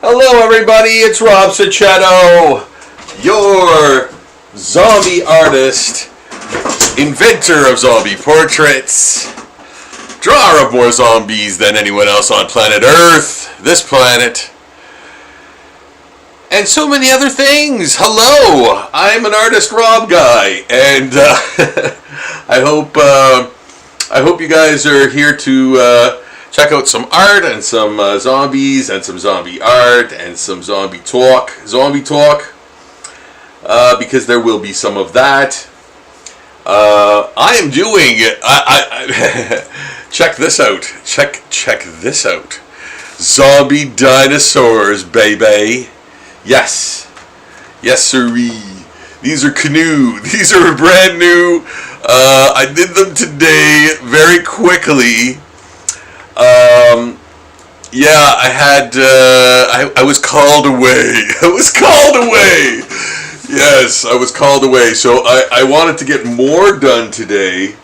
Hello everybody, it's Rob Sachetto, your zombie artist, inventor of zombie portraits, drawer of more zombies than anyone else on planet Earth, this planet, and so many other things. Hello, I'm an artist Rob guy, and I hope you guys are here to check out some art and some zombies and some zombie art and some zombie talk, because there will be some of that. I am doing. Check this out. Check this out. Zombie dinosaurs, baby. Yes, sirree. These are canoe. These are brand new. I did them today very quickly. Yeah, I was called away. Yes, I was called away. So I wanted to get more done today,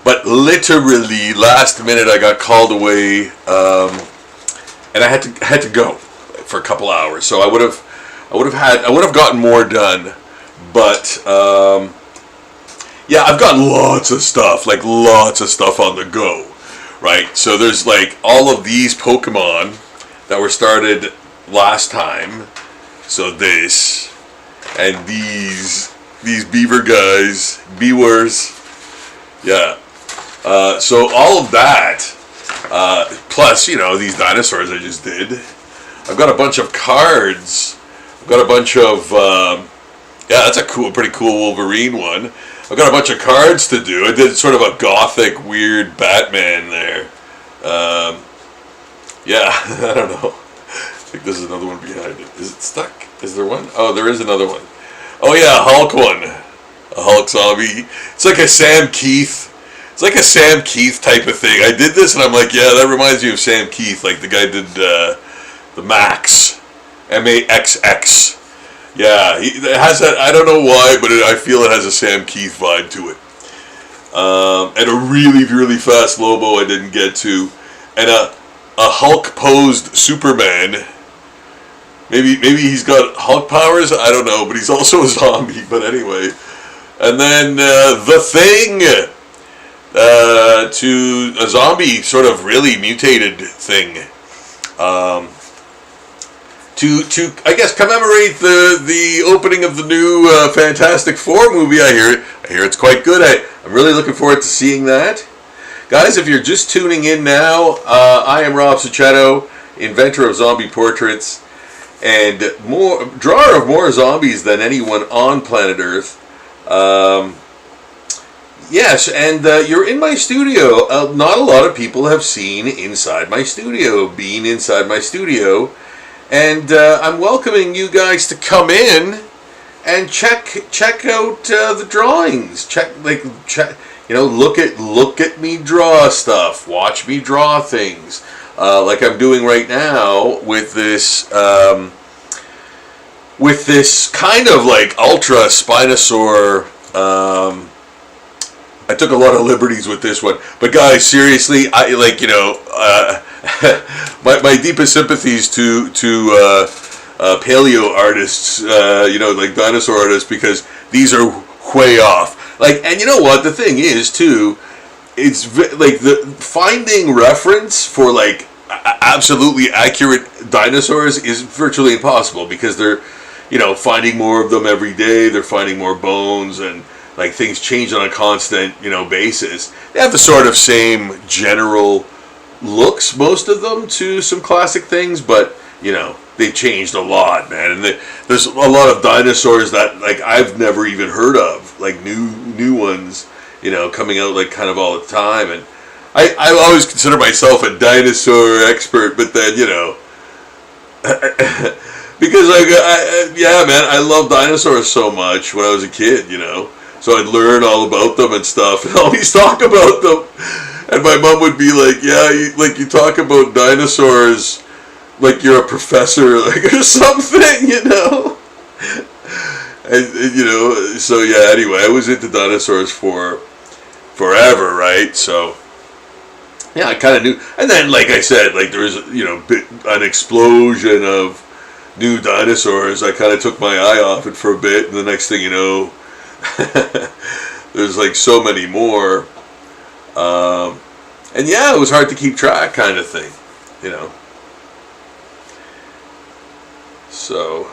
but literally last minute I got called away, and I had to go for a couple hours. So I would have gotten more done, but yeah, I've got lots of stuff on the go. Right, so there's like all of these Pokemon that were started last time. So this and these beaver guys, beavers, yeah. So all of that, plus these dinosaurs I just did. I've got a bunch of cards. I've got a bunch of yeah, that's a pretty cool Wolverine one. I've got a bunch of cards to do. I did sort of a gothic, weird Batman there. Yeah, I don't know. I think there's another one behind it. Is it stuck? Is there one? Oh, there is another one. Oh yeah, Hulk one. A Hulk zombie. It's like a Sam Keith. It's like a Sam Keith type of thing. I did this and I'm like, yeah, that reminds me of Sam Keith. Like the guy did the Max. M-A-X-X. Yeah, it has that. I don't know why, but I feel it has a Sam Keith vibe to it. And a really, really fast Lobo I didn't get to, and a Hulk posed Superman. Maybe he's got Hulk powers. I don't know, but he's also a zombie. But anyway, and then the Thing, to a zombie sort of really mutated thing. To I guess commemorate the opening of the new Fantastic Four movie. I hear it's quite good. I'm really looking forward to seeing that. Guys, if you're just tuning in now, I am Rob Sachetto, inventor of zombie portraits, and drawer of more zombies than anyone on planet Earth. Yes, and you're in my studio. Not a lot of people have seen inside my studio, been inside my studio. And I'm welcoming you guys to come in and check out the drawings. Look at me draw stuff. Watch me draw things, like I'm doing right now with this kind of like Ultra Spinosaur. I took a lot of liberties with this one, but guys, seriously, I my deepest sympathies to paleo artists, like dinosaur artists, because these are way off. Like, and you know what? The thing is too, it's like finding reference for like absolutely accurate dinosaurs is virtually impossible, because they're, finding more of them every day. They're finding more bones, and like things change on a constant, basis. They have the sort of same general looks, most of them, to some classic things, but they changed a lot, man. And there's a lot of dinosaurs that like I've never even heard of, like new ones, coming out like kind of all the time. And I always consider myself a dinosaur expert, but then because like yeah, man, I love dinosaurs so much when I was a kid, so I'd learn all about them and stuff, and always talk about them. And my mom would be like, yeah, you talk about dinosaurs like you're a professor, like, or something, And so yeah, anyway, I was into dinosaurs for forever, right? So, yeah, I kind of knew. And then, like I said, like there was, an explosion of new dinosaurs. I kind of took my eye off it for a bit, and the next thing you know, there's like so many more. And yeah, it was hard to keep track, kind of thing, So,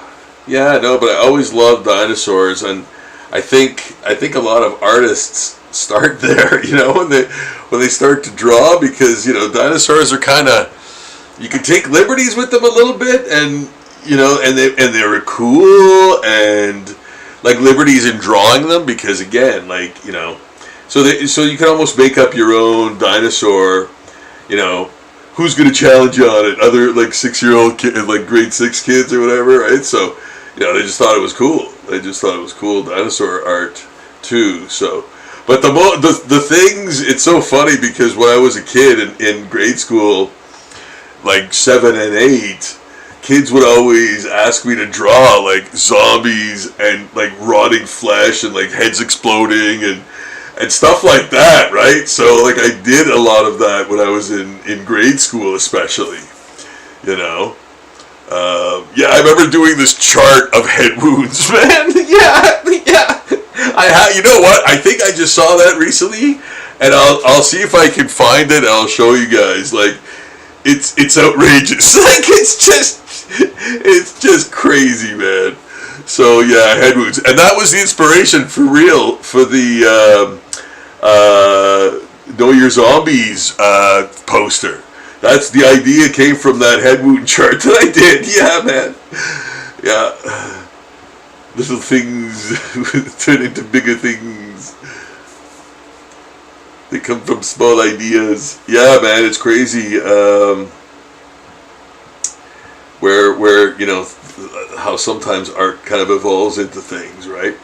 yeah, no, but I always loved dinosaurs, and I think a lot of artists start there, when they start to draw, because dinosaurs are kind of, you can take liberties with them a little bit, and and they were cool, and like liberties in drawing them, because again, like so you can almost make up your own dinosaur, who's going to challenge you on it, other like 6-year-old kid, like grade 6 kids or whatever, right? So they just thought it was cool. They just thought it was cool dinosaur art too. So, but the things, it's so funny, because when I was a kid in grade school, like 7 and 8, kids would always ask me to draw like zombies and like rotting flesh and like heads exploding and stuff like that, right? So like I did a lot of that when I was in grade school, especially, yeah, I remember doing this chart of head wounds, man. Yeah. You know what? I think I just saw that recently, and I'll see if I can find it, and I'll show you guys. Like, it's outrageous. Like, it's just crazy, man. So yeah, head wounds, and that was the inspiration for real for the Know Your Zombies poster. That's the idea, came from that head wound chart that I did. Yeah, man. Yeah. Little things turn into bigger things. They come from small ideas. Yeah, man, it's crazy. Where how sometimes art kind of evolves into things, right?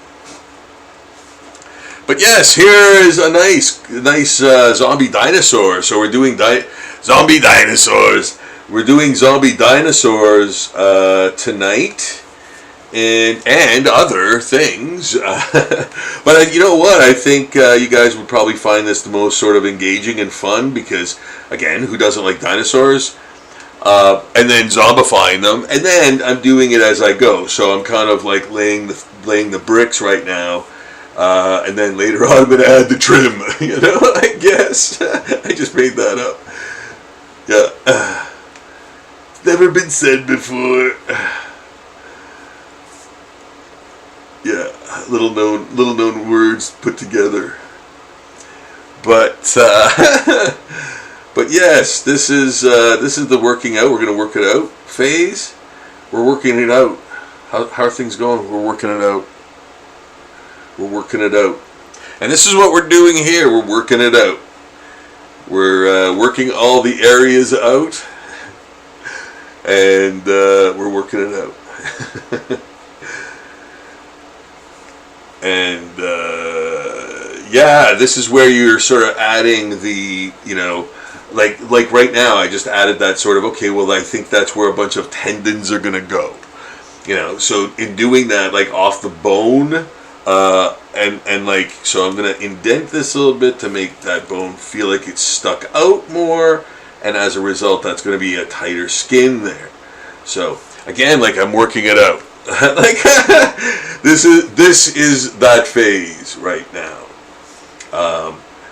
But yes, here is a nice zombie dinosaur. So we're doing zombie dinosaurs. We're doing zombie dinosaurs tonight, and other things. But you know what? I think you guys would probably find this the most sort of engaging and fun, because again, who doesn't like dinosaurs? And then zombifying them, and then I'm doing it as I go. So I'm kind of like laying the bricks right now. And then later on I'm going to add the trim, I guess. I just made that up. Yeah. Never been said before. Yeah, little known words put together. But but yes, this is the working out. We're going to work it out phase. We're working it out. How are things going? We're working it out. We're working it out. And this is what we're doing here. We're working it out. We're working all the areas out. And we're working it out. And yeah, this is where you're sort of adding the, like right now I just added that sort of, okay, well I think that's where a bunch of tendons are going to go. So in doing that, like off the bone, and like, so I'm going to indent this a little bit to make that bone feel like it's stuck out more, and as a result that's going to be a tighter skin there. So again, like I'm working it out. Like this is that phase right now.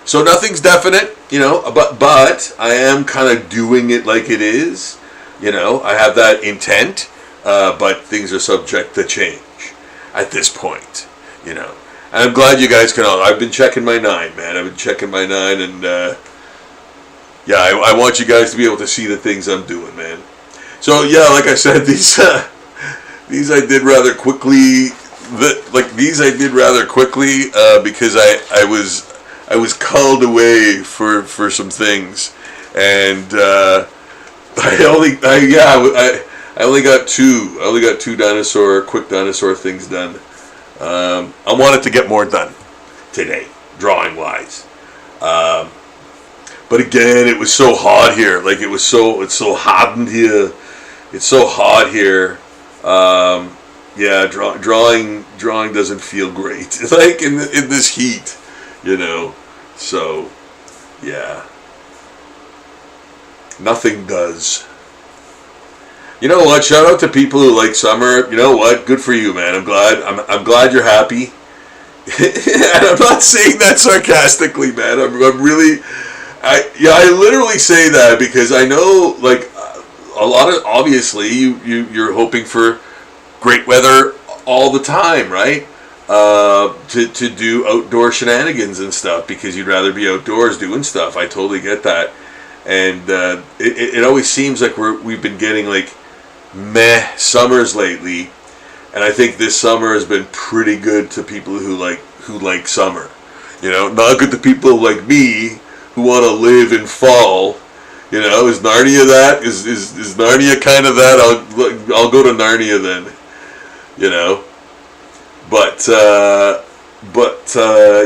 So nothing's definite, but I am kind of doing it like it is. I have that intent, but things are subject to change at this point. And I'm glad you guys can all. I've been checking my 9, man. I've been checking my 9, and yeah, I want you guys to be able to see the things I'm doing, man. So yeah, like I said, these I did rather quickly. These I did rather quickly because I was called away for some things, and I only got two quick dinosaur things done. I wanted to get more done today, drawing wise. But again, it was so hot here. Like it's so hot in here. It's so hot here. Yeah, drawing doesn't feel great. Like in this heat, So, yeah. Nothing does. You know what? Shout out to people who like summer. You know what? Good for you, man. I'm glad you're happy. And I'm not saying that sarcastically, man. I'm really, I literally say that because I know, like, a lot of, obviously, you're hoping for great weather all the time, right? To do outdoor shenanigans and stuff because you'd rather be outdoors doing stuff. I totally get that. And it always seems like we've been getting like meh summers lately, and I think this summer has been pretty good to people who like summer. You know, not good to people like me who want to live in fall. You know, is Narnia that? Is Narnia kind of that? I'll go to Narnia then. You know, but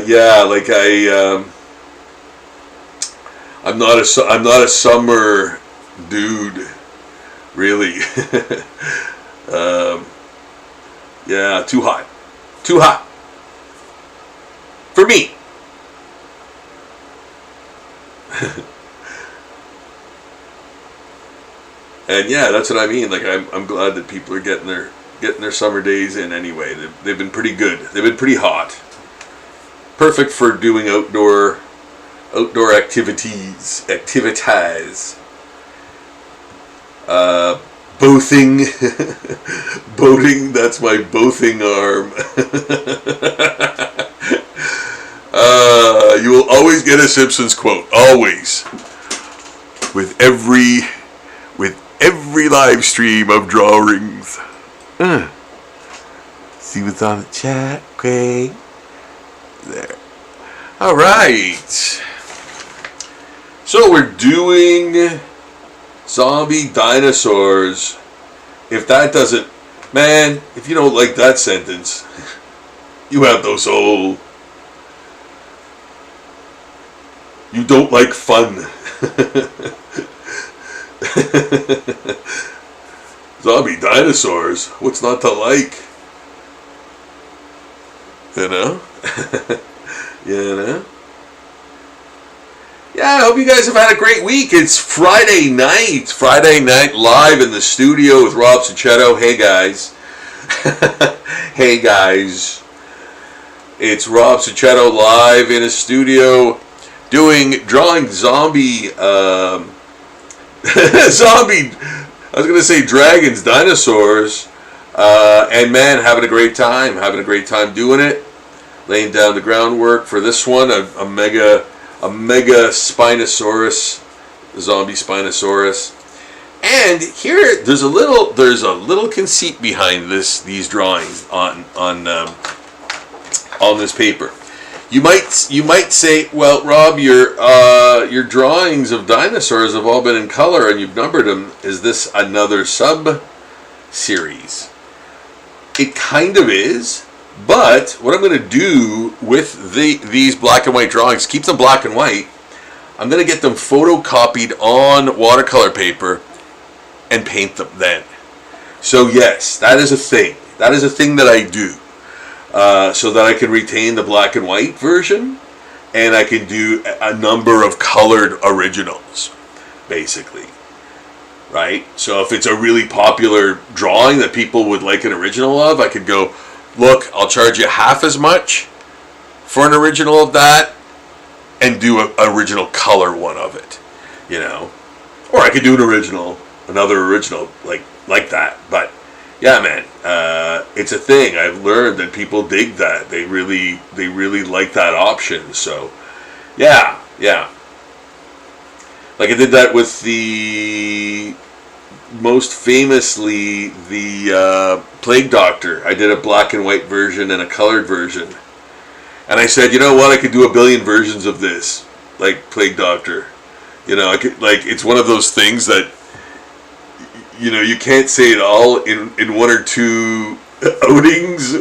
yeah, like I'm not a summer dude, really. Yeah, too hot for me. And yeah, that's what I mean. Like I'm glad that people are getting their summer days in anyway. They've been pretty good. They've been pretty hot. Perfect for doing outdoor activities. Boating. Boating, that's my boating arm. You will always get a Simpsons quote. Always. With every live stream of drawings. See what's on the chat, Craig. There. All right. So we're doing Zombie Dinosaurs. If that doesn't, man, if you don't like that sentence, you have no soul. You don't like fun. Zombie Dinosaurs. What's not to like? You know? You know? Yeah, I hope you guys have had a great week. It's Friday night live in the studio with Rob Cicchetto. Hey guys. Hey guys. It's Rob Cicchetto live in a studio drawing zombie, I was going to say dragons, dinosaurs, and man, having a great time doing it, laying down the groundwork for this one, a mega Spinosaurus, zombie Spinosaurus. And here, there's a little conceit behind these drawings on this paper. You might say, well, Rob, your drawings of dinosaurs have all been in color and you've numbered them. Is this another sub-series? It kind of is, but what I'm going to do with these black and white drawings, keep them black and white, I'm going to get them photocopied on watercolor paper and paint them then. So yes, that is a thing. That is a thing that I do. So that I can retain the black and white version, and I can do a number of colored originals, basically, right? So if it's a really popular drawing that people would like an original of, I could go, look, I'll charge you half as much for an original of that, and do an original color one of it, you know? Or I could do another original like that, but yeah, man, it's a thing. I've learned that people dig that. They really like that option. So, yeah. Like I did that with most famously, the Plague Doctor. I did a black and white version and a colored version. And I said, you know what? I could do a billion versions of this, like Plague Doctor. You know, it's one of those things that, you know, you can't say it all in one or two outings.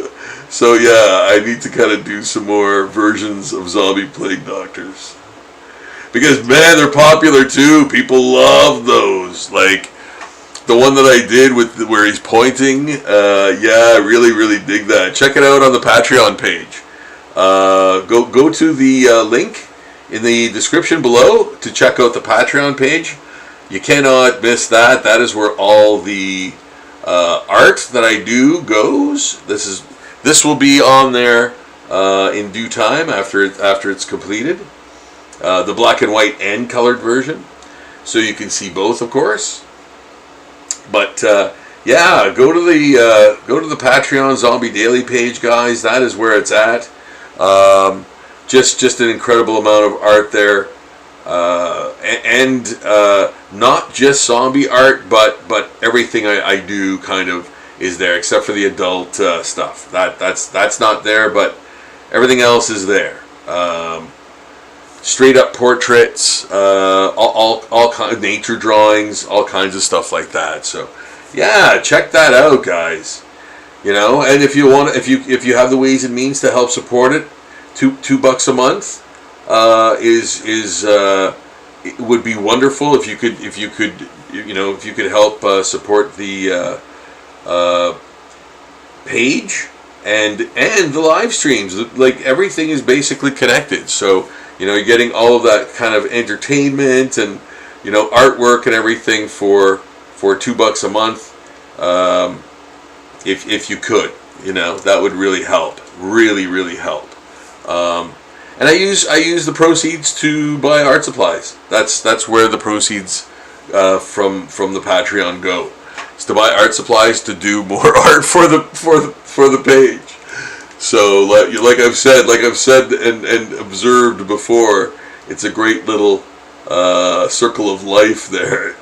So yeah, I need to kind of do some more versions of Zombie Plague Doctors. Because man, they're popular too. People love those. Like the one that I did where he's pointing. Yeah, I really dig that. Check it out on the Patreon page. Go to the link in the description below to check out the Patreon page. you cannot miss that. That is where all the art that I do goes. This will be on there in due time after it's completed. The black and white and colored version, so you can see both, of course. But yeah, go to the Patreon Zombie Daily page, guys. That is where it's at. Just an incredible amount of art there, and not just zombie art, but everything I do kind of is there, except for the adult stuff. That's not there, but everything else is there. Straight up portraits, all kind of nature drawings, all kinds of stuff like that. So yeah, check that out, guys. You know, and if you want, if you have the ways and means to help support it, $2 a month it would be wonderful if you could help support the page and the live streams. Like, everything is basically connected, so you're getting all of that kind of entertainment and artwork and everything for $2 a month. If you could, that would really help, really help. And I use the proceeds to buy art supplies. That's where the proceeds from the Patreon go. It's to buy art supplies to do more art for the page. So like I've said and observed before, it's a great little circle of life there,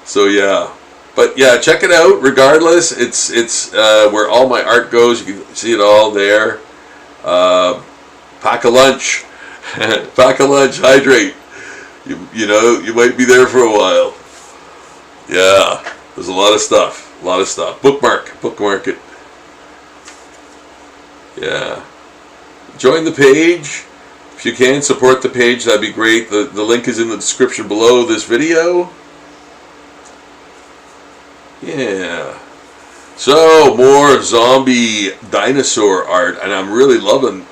So yeah. But yeah, check it out. Regardless, it's where all my art goes. You can see it all there. Pack a lunch. Pack a lunch. Hydrate. You might be there for a while. Yeah, there's a lot of stuff. Bookmark it. Yeah. Join the page. If you can, support the page. That'd be great. The link is in the description below this video. Yeah. So more zombie dinosaur art, and I'm really loving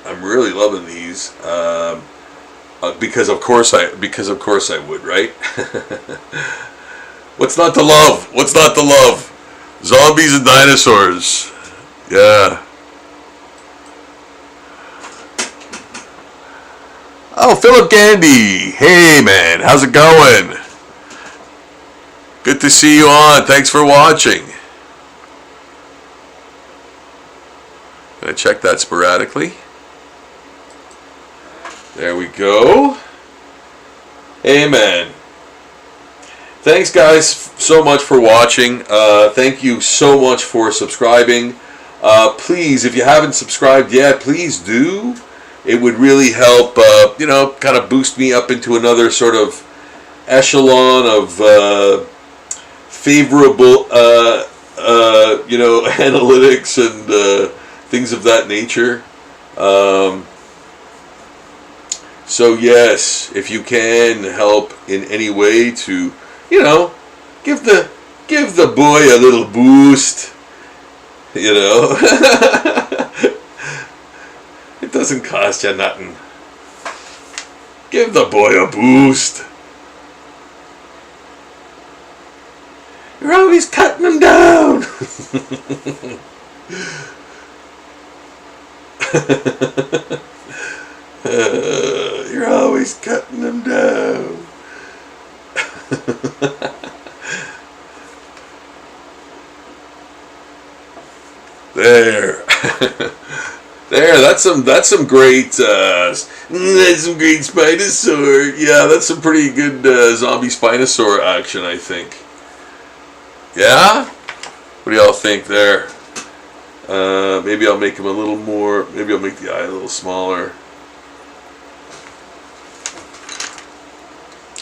these because of course I would, right? What's not to love? What's not to love? Zombies and dinosaurs. Yeah. Oh, Philip Gandy. Hey man, how's it going? Good to see you on. Thanks for watching. Gonna check that sporadically. There we go. Amen. Thanks guys so much for watching. Thank you so much for subscribing. Please, if you haven't subscribed yet, please do. It would really help, kind of boost me up into another sort of echelon of favorable, analytics and things of that nature. So yes, if you can help in any way to, give the boy a little boost, It doesn't cost you nothing. Give the boy a boost. You're always cutting him down. You're always cutting him down. There. There, that's some great Spinosaur. Yeah, that's some pretty good zombie Spinosaur action, I think. Yeah? What do y'all think there? Maybe I'll make him a little more, maybe I'll make the eye a little smaller.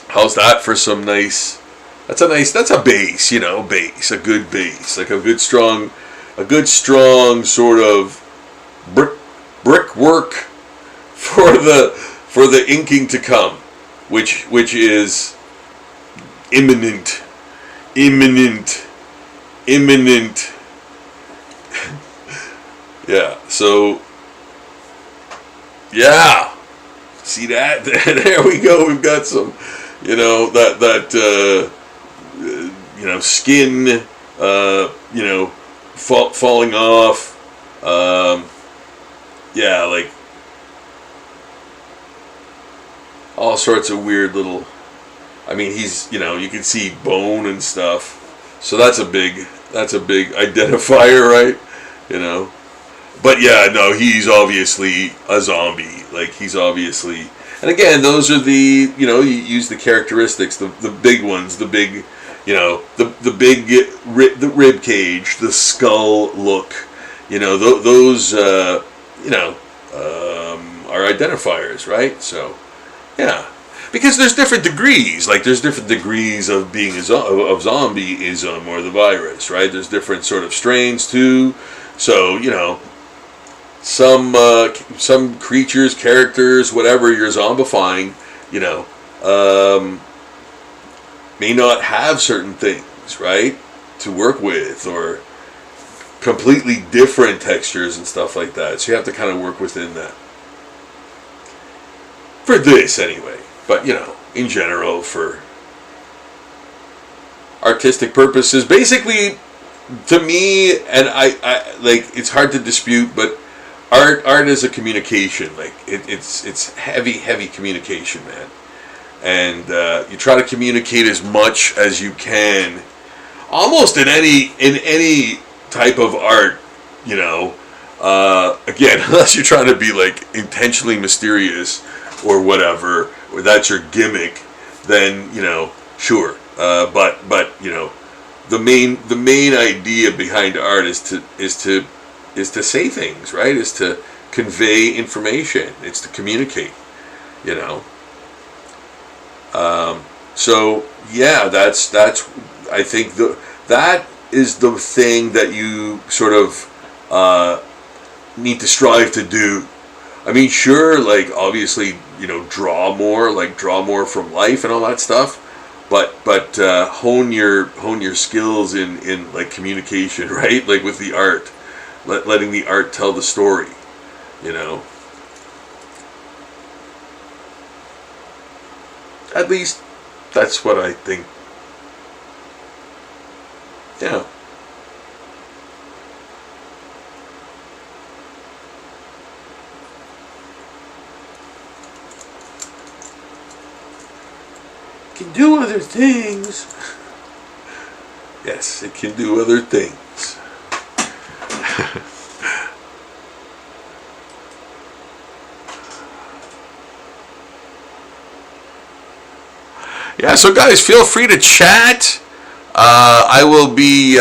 How's that for some nice, that's a base, base, a good base, like a good strong sort of brickwork for the inking to come, which is imminent. Yeah, so yeah, see that? There we go. We've got some You know, skin, falling off. Yeah, like all sorts of weird little. I mean, he's, you can see bone and stuff. So that's a big identifier, right? But yeah, no, he's obviously a zombie. Like, he's obviously, and again, those are the, you use the characteristics, the big ones, the big, the rib cage, the skull look, those, are identifiers, right? So, yeah. Because there's different degrees, like there's different degrees of being of zombieism or the virus, right? There's different sort of strains too. So, some creatures, characters, whatever you're zombifying, may not have certain things, right, to work with, or completely different textures and stuff like that. So you have to kind of work within that. For this, anyway. But, in general, for artistic purposes, basically, to me, and I like, it's hard to dispute, but art is a communication. Like, it's heavy communication, man. And you try to communicate as much as you can, almost in any type of art, again, unless you're trying to be, like, intentionally mysterious or whatever, or that's your gimmick, then, sure. But the main idea behind art is to say things, right? Is to convey information. It's to communicate, So yeah, that's I think that is the thing that you sort of need to strive to do. I mean, sure, like, obviously, draw more from life and all that stuff, but hone your skills in like communication, right? Like with the art, letting the art tell the story, At least that's what I think. Yeah. Can do other things. Yes, it can do other things. Yeah, so guys, feel free to chat. I will be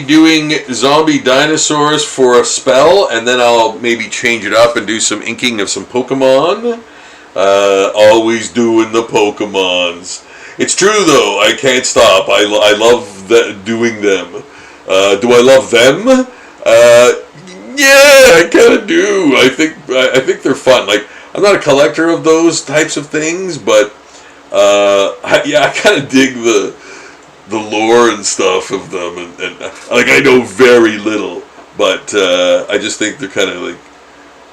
doing Zombie Dinosaurs for a spell, and then I'll maybe change it up and do some inking of some Pokemon. Always doing the Pokemons. It's true though, I can't stop. I love doing them. Do I love them? Yeah, I kind of do. I think they're fun. Like, I'm not a collector of those types of things, but I kind of dig the lore and stuff of them, and like, I know very little, but I just think they're kind of like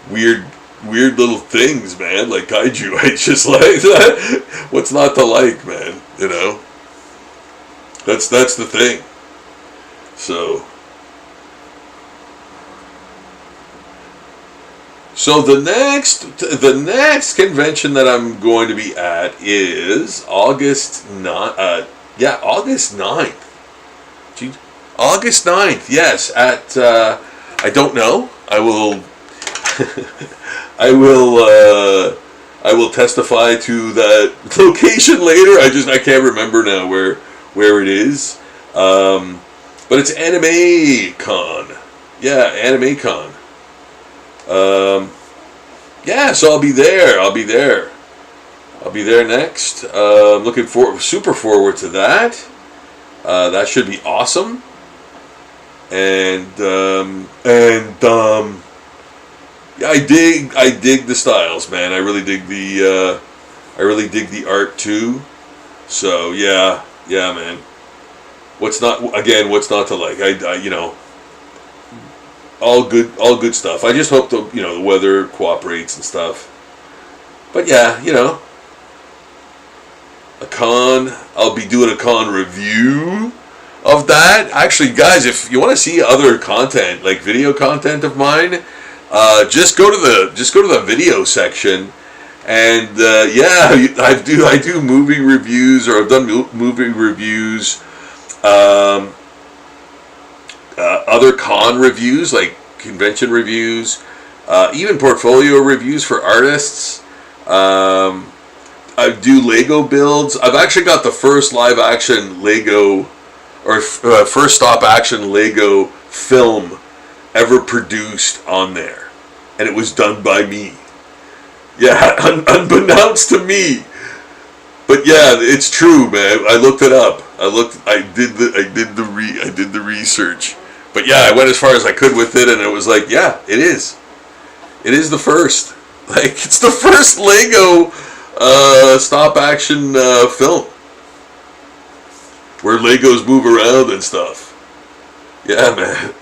weird little things, man, like kaiju. It's just like that. What's not to like, man? That's the thing. So the next convention that I'm going to be at is August 9th. August 9th. Gee, August 9th. Yes, at I don't know. I will I will testify to that location later. I can't remember now where it is. But it's Anime Con. Yeah, Anime Con. So I'll be there. I'll be there next. Looking super forward to that. That should be awesome. And I dig the styles, man. I really dig the art too. So yeah, man. What's not to like? All good stuff. I just hope the weather cooperates and stuff. But yeah, con. I'll be doing a con review of that. Actually, guys, if you want to see other content, like video content of mine, just go to the video section, and yeah, I do movie reviews, or I've done movie reviews, other con reviews, like convention reviews, even portfolio reviews for artists. I do Lego builds. I've actually got the first live action Lego, or first stop action Lego film ever produced on there, and it was done by me. Yeah, unbeknownst to me. But yeah, it's true, man. I looked it up. I did the research. But yeah, I went as far as I could with it, and it was like, yeah, it is. It is the first. Like, it's the first Lego stop action film where Legos move around and stuff. Yeah, man.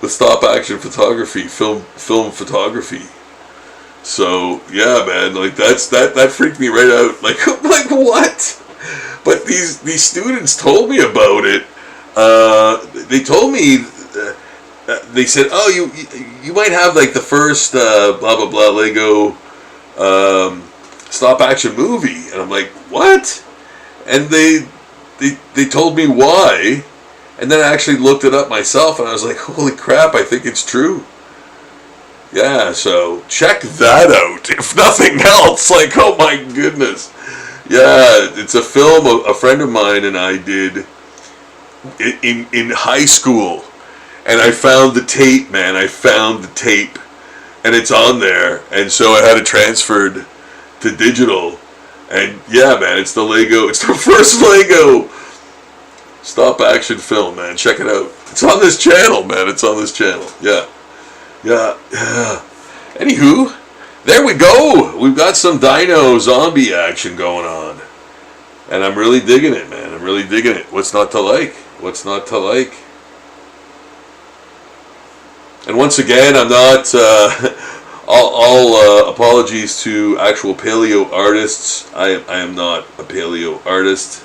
With stop action photography, film photography. So yeah, man, like that freaked me right out. Like what? But these students told me about it. They told me. They said, "Oh, you might have like the first blah blah blah Lego stop action movie," and I'm like, "What?" And they told me why, and then I actually looked it up myself, and I was like, "Holy crap! I think it's true." Yeah, so check that out. If nothing else, like, oh my goodness, yeah, it's a film a friend of mine and I did in high school. And I found the tape, man. I found the tape. And it's on there. And so I had it transferred to digital. And yeah, man, it's the Lego. It's the first Lego stop action film, man. Check it out. It's on this channel, man. It's on this channel. Yeah. Yeah. Anywho, there we go. We've got some dino zombie action going on. And I'm really digging it, man. I'm really digging it. What's not to like? What's not to like? And once again, I'm not, all apologies to actual paleo artists. I am not a paleo artist.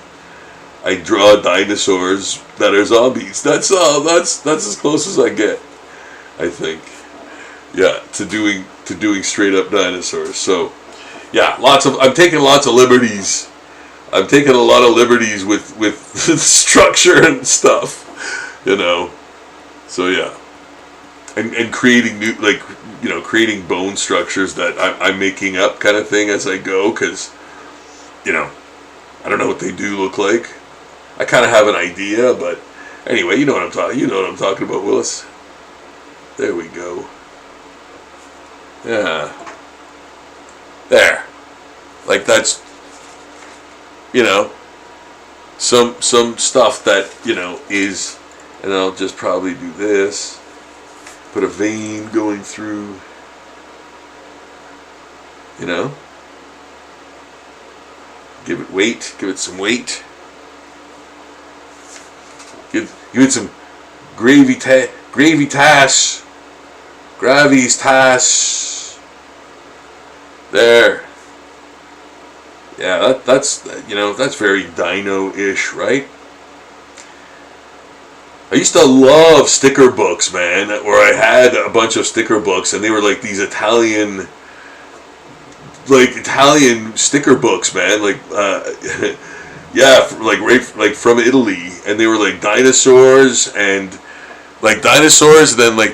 I draw dinosaurs that are zombies. That's all. That's as close as I get, I think. Yeah, to doing straight up dinosaurs. So, yeah, I'm taking lots of liberties. I'm taking a lot of liberties with the structure and stuff, you know. So yeah. And creating new, like, you know, creating bone structures that I'm making up kind of thing as I go, because, you know, I don't know what they do look like. I kind of have an idea, but anyway, you know what I'm talking. You know what I'm talking about, Willis. There we go. Yeah. There. Like, that's, you know, some stuff that, you know, is, and I'll just probably do this. Put a vein going through, you know, give it weight, give it some weight, give it some gravitas, there. Yeah, that's, you know, that's very dino-ish, right? I used to love sticker books, man, where I had a bunch of sticker books, and they were like these Italian sticker books, man, like, yeah, like from Italy, and they were like dinosaurs, and then like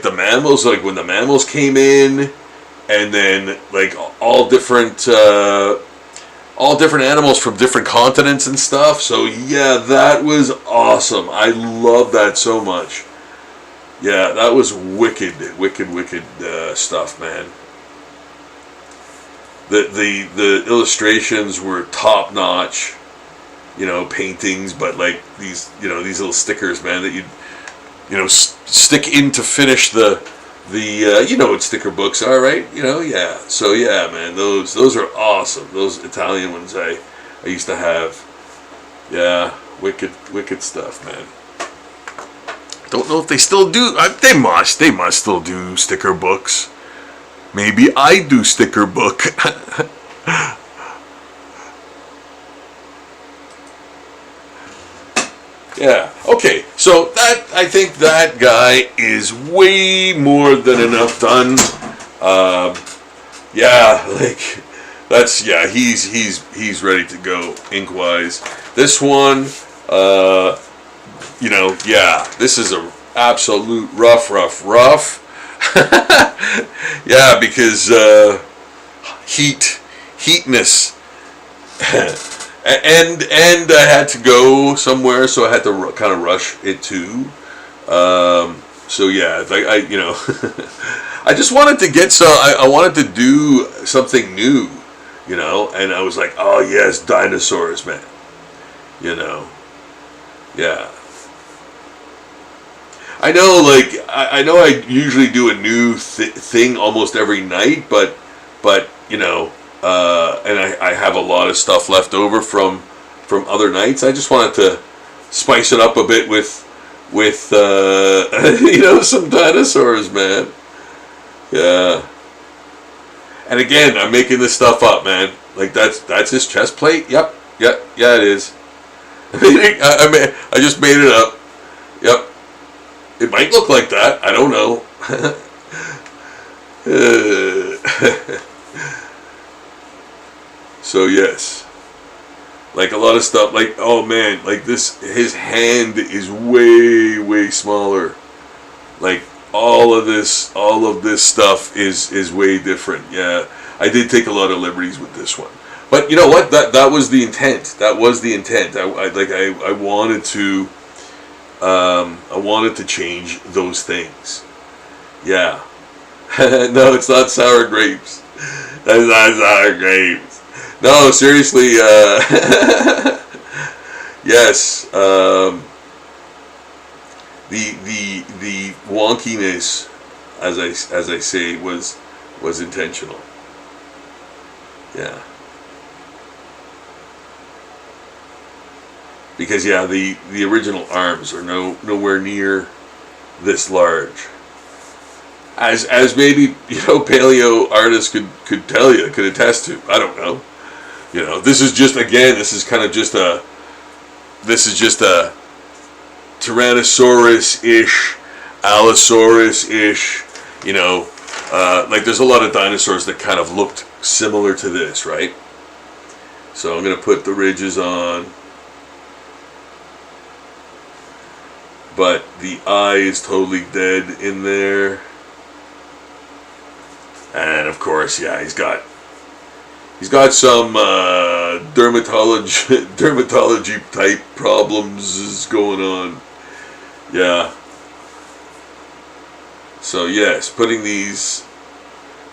the mammals, like when the mammals came in, and then like all different animals from different continents and stuff. So yeah, that was awesome. I love that so much. Yeah, that was wicked stuff, man. The illustrations were top notch. You know, paintings, but like these little stickers, man, that you know stick in to finish the you know what sticker books are, right? You know, yeah. So yeah, man, those are awesome. Those Italian ones I used to have. Yeah, wicked stuff, man. Don't know if they still do. They must still do sticker books. Maybe I do sticker book. Yeah. Okay. So that, I think that guy is way more than enough done. Yeah. Like that's he's ready to go ink wise. This one, yeah. This is a absolute rough. Yeah, because heatness. and I had to go somewhere, so I had to kind of rush it too. So yeah, like I just wanted to get some. I wanted to do something new, and I was like, oh yes, dinosaurs, man, yeah. I know, like I know, I usually do a new thing almost every night, but and I have a lot of stuff left over from other nights. I just wanted to spice it up a bit with some dinosaurs, man. Yeah. And again, I'm making this stuff up, man. Like that's his chest plate. Yep. Yeah, it is. I just made it up. Yep. It might look like that. I don't know. So yes, like a lot of stuff, like, oh man, like his hand is way smaller. Like all of this stuff is way different. Yeah, I did take a lot of liberties with this one, but you know what? That was the intent. That was the intent. I wanted to change those things. Yeah. No, it's not sour grapes. That's not sour grapes. No, seriously, yes, the wonkiness, as I say, was intentional. Yeah. Because yeah, the original arms are nowhere near this large. As maybe paleo artists could tell you, could attest to. I don't know. This is just, again, this is just a Tyrannosaurus-ish, Allosaurus-ish, like there's a lot of dinosaurs that kind of looked similar to this, right? So I'm going to put the ridges on. But the eye is totally dead in there. And of course, yeah, he's got some dermatology type problems going on. Yeah. So yes, putting these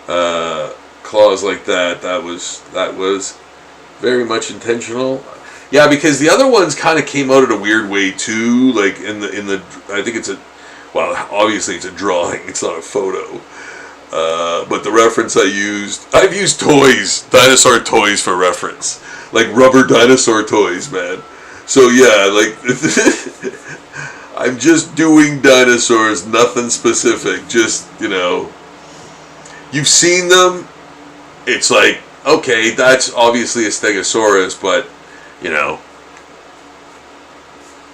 claws like that was very much intentional. Yeah, because the other ones kind of came out in a weird way too. Like in the I think obviously it's a drawing. It's not a photo. But the reference I've used toys, dinosaur toys for reference, like rubber dinosaur toys, man. So yeah, like I'm just doing dinosaurs, nothing specific. Just you've seen them. It's like, okay, that's obviously a Stegosaurus, but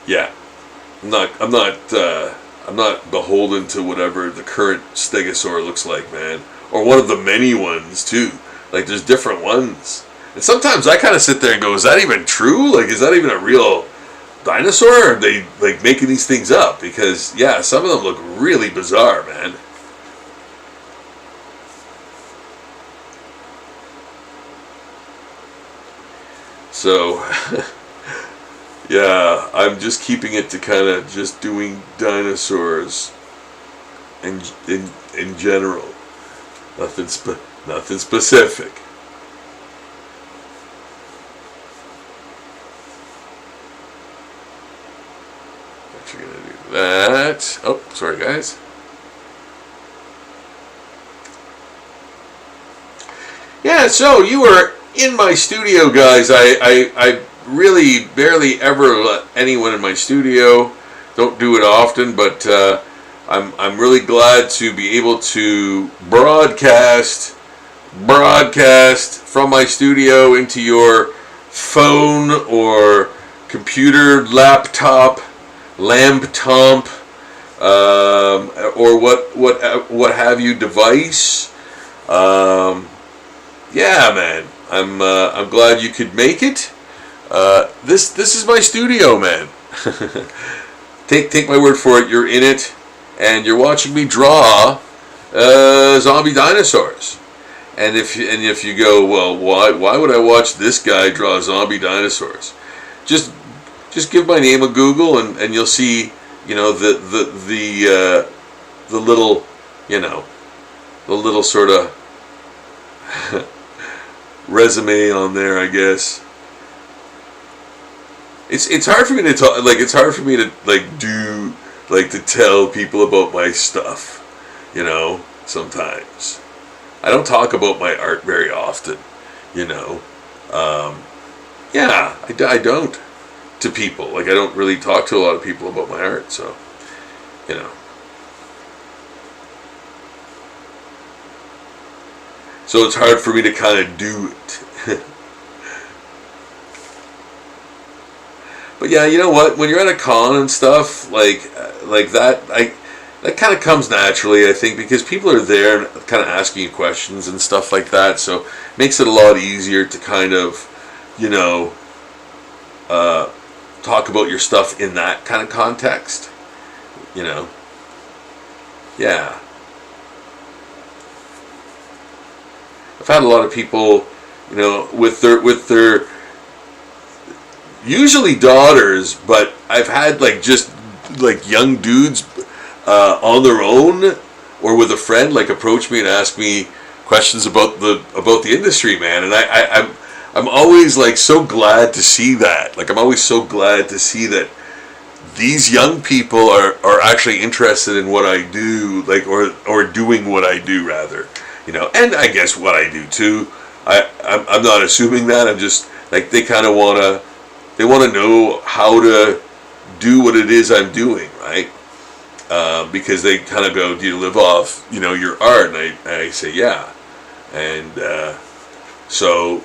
yeah, I'm not beholden to whatever the current stegosaur looks like, man. Or one of the many ones, too. Like, there's different ones. And sometimes I kind of sit there and go, is that even true? Like, is that even a real dinosaur? Or are they, like, making these things up? Because, yeah, some of them look really bizarre, man. So... yeah, I'm just keeping it to kind of just doing dinosaurs in general. Nothing specific. Actually gonna do that. Oh, sorry guys. Yeah, so you were in my studio, guys. I really barely ever let anyone in my studio. Don't do it often, but I'm really glad to be able to broadcast from my studio into your phone or computer, laptop, lamb tomp, or what have you device. Yeah, man, I'm glad you could make it. This is my studio, man. Take my word for it. You're in it, and you're watching me draw zombie dinosaurs. And if you go, well, why would I watch this guy draw zombie dinosaurs? Just give my name a Google, and you'll see, the little, the little sort of resume on there, I guess. It's hard for me to talk, it's hard for me to to tell people about my stuff, sometimes. I don't talk about my art very often, yeah, I don't to people. I don't really talk to a lot of people about my art, so, So it's hard for me to kind of do it. But yeah, you know what? When you're at a con and stuff like that, that kind of comes naturally, I think, because people are there and kind of asking you questions and stuff like that. So it makes it a lot easier to kind of, talk about your stuff in that kind of context. Yeah. I've had a lot of people, with their usually daughters, but I've had just young dudes on their own or with a friend approach me and ask me questions about the industry, man. And I'm always so glad to see that. I'm always so glad to see that these young people are actually interested in what I do, or doing what I do, rather. And I guess what I do too. I'm not assuming that. I'm just they kind of want to know how to do what it is I'm doing, right? Because they kind of go, do you live off your art? And I say, yeah. And so,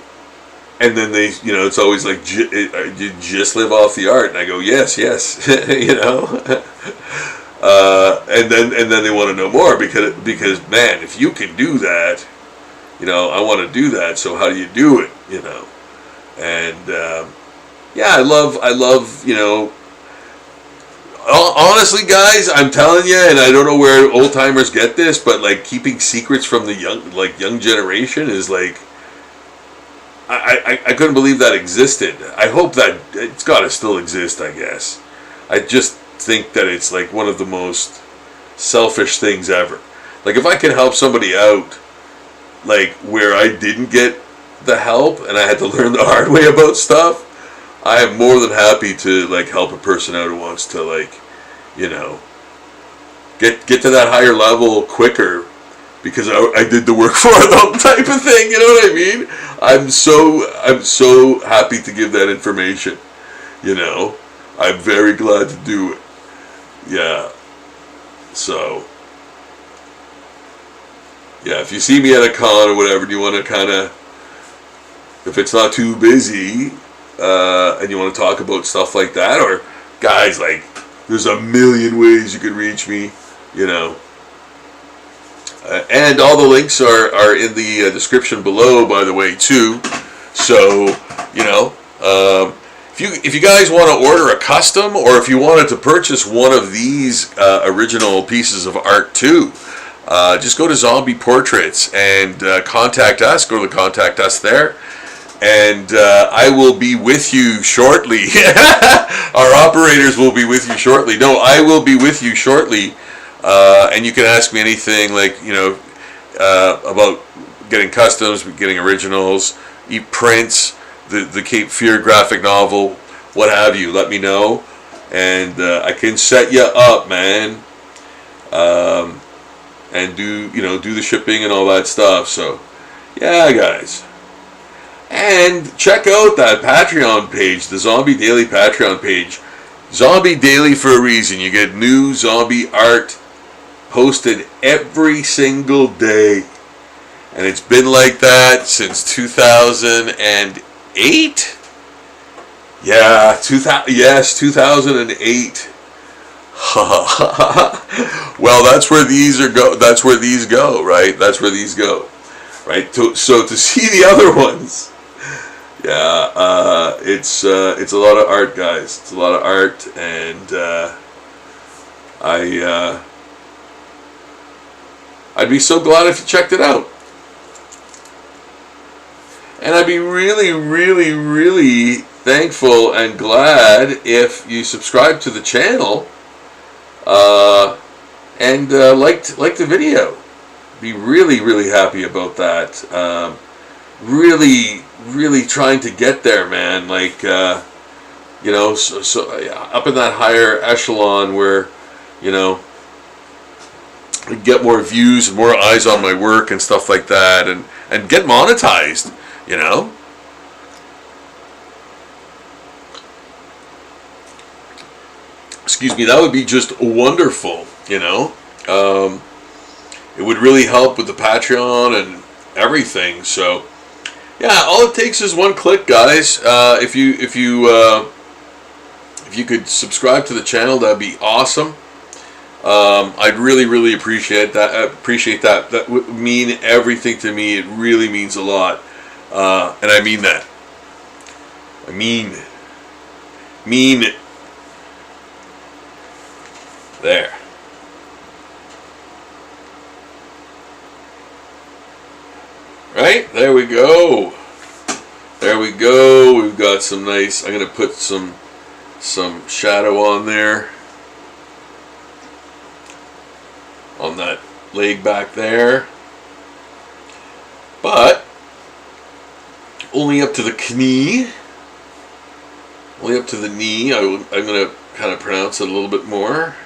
and then they, it's always you just live off the art? And I go, yes. And then they want to know more because man, if you can do that, I want to do that. So how do you do it? And yeah, I love. Honestly, guys, I'm telling you, and I don't know where old timers get this, but keeping secrets from the young generation is I couldn't believe that existed. I hope that it's got to still exist, I guess. I just think that it's one of the most selfish things ever. If I can help somebody out, where I didn't get the help and I had to learn the hard way about stuff, I am more than happy to help a person out who wants to get to that higher level quicker, because I did the work for them, type of thing. You know what I mean? I'm so happy to give that information. I'm very glad to do it. Yeah. So yeah, if you see me at a con or whatever, and you want to kind of, if it's not too busy, and you want to talk about stuff like that, or guys, there's a million ways you can reach me, and all the links are in the description below, by the way, too. So if you guys want to order a custom, or if you wanted to purchase one of these original pieces of art too, just go to Zombie Portraits and contact us. Go to the contact us there. And I will be with you shortly. Our operators will be with you shortly. No, I will be with you shortly. And you can ask me anything about getting customs, getting originals, prints, the Cape Fear graphic novel, what have you. Let me know. And I can set you up, man. And do the shipping and all that stuff. So, yeah, guys. And check out that Patreon page, the Zombie Daily Patreon page. Zombie Daily for a reason. You get new zombie art posted every single day. And it's been like that since 2008? Yeah, 2008. Well, that's where these are go. That's where these go, right? That's where these go, right? So to see the other ones, yeah, it's a lot of art, guys. It's a lot of art, and I'd be so glad if you checked it out. And I'd be really, really, really thankful and glad if you subscribe to the channel and liked the video. Be really, really happy about that. Really, really trying to get there, man. Like, you know, so up in that higher echelon where, you know, get more views and more eyes on my work and stuff like that, and get monetized, you know. Excuse me, that would be just wonderful, you know. It would really help with the Patreon and everything. So yeah, all it takes is one click, guys. If you could subscribe to the channel, that'd be awesome. I'd really, really appreciate that. That would mean everything to me. It really means a lot, and I mean that. I mean it. There. Right? There we go. There we go. We've got some nice, I'm going to put some shadow on there. On that leg back there. But only up to the knee. Only up to the knee. I'm going to kind of pronounce it a little bit more.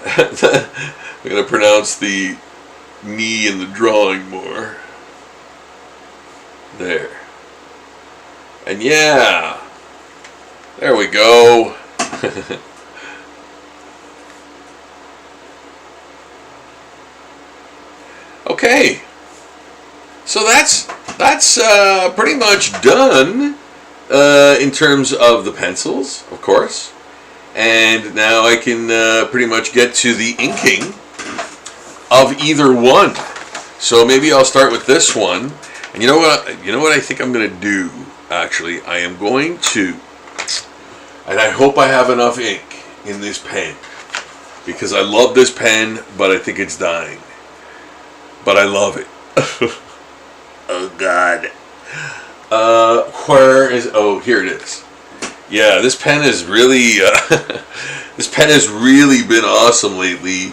I'm going to pronounce the knee in the drawing more. There. And yeah. There we go. Okay. So that's pretty much done in terms of the pencils, of course. And now I can pretty much get to the inking of either one. So maybe I'll start with this one. And you know what I think I'm going to do, actually? I am going to, and I hope I have enough ink in this pen, because I love this pen, but I think it's dying. But I love it. Oh, God. Where is, oh, here it is. Yeah, this pen is really, this pen has really been awesome lately,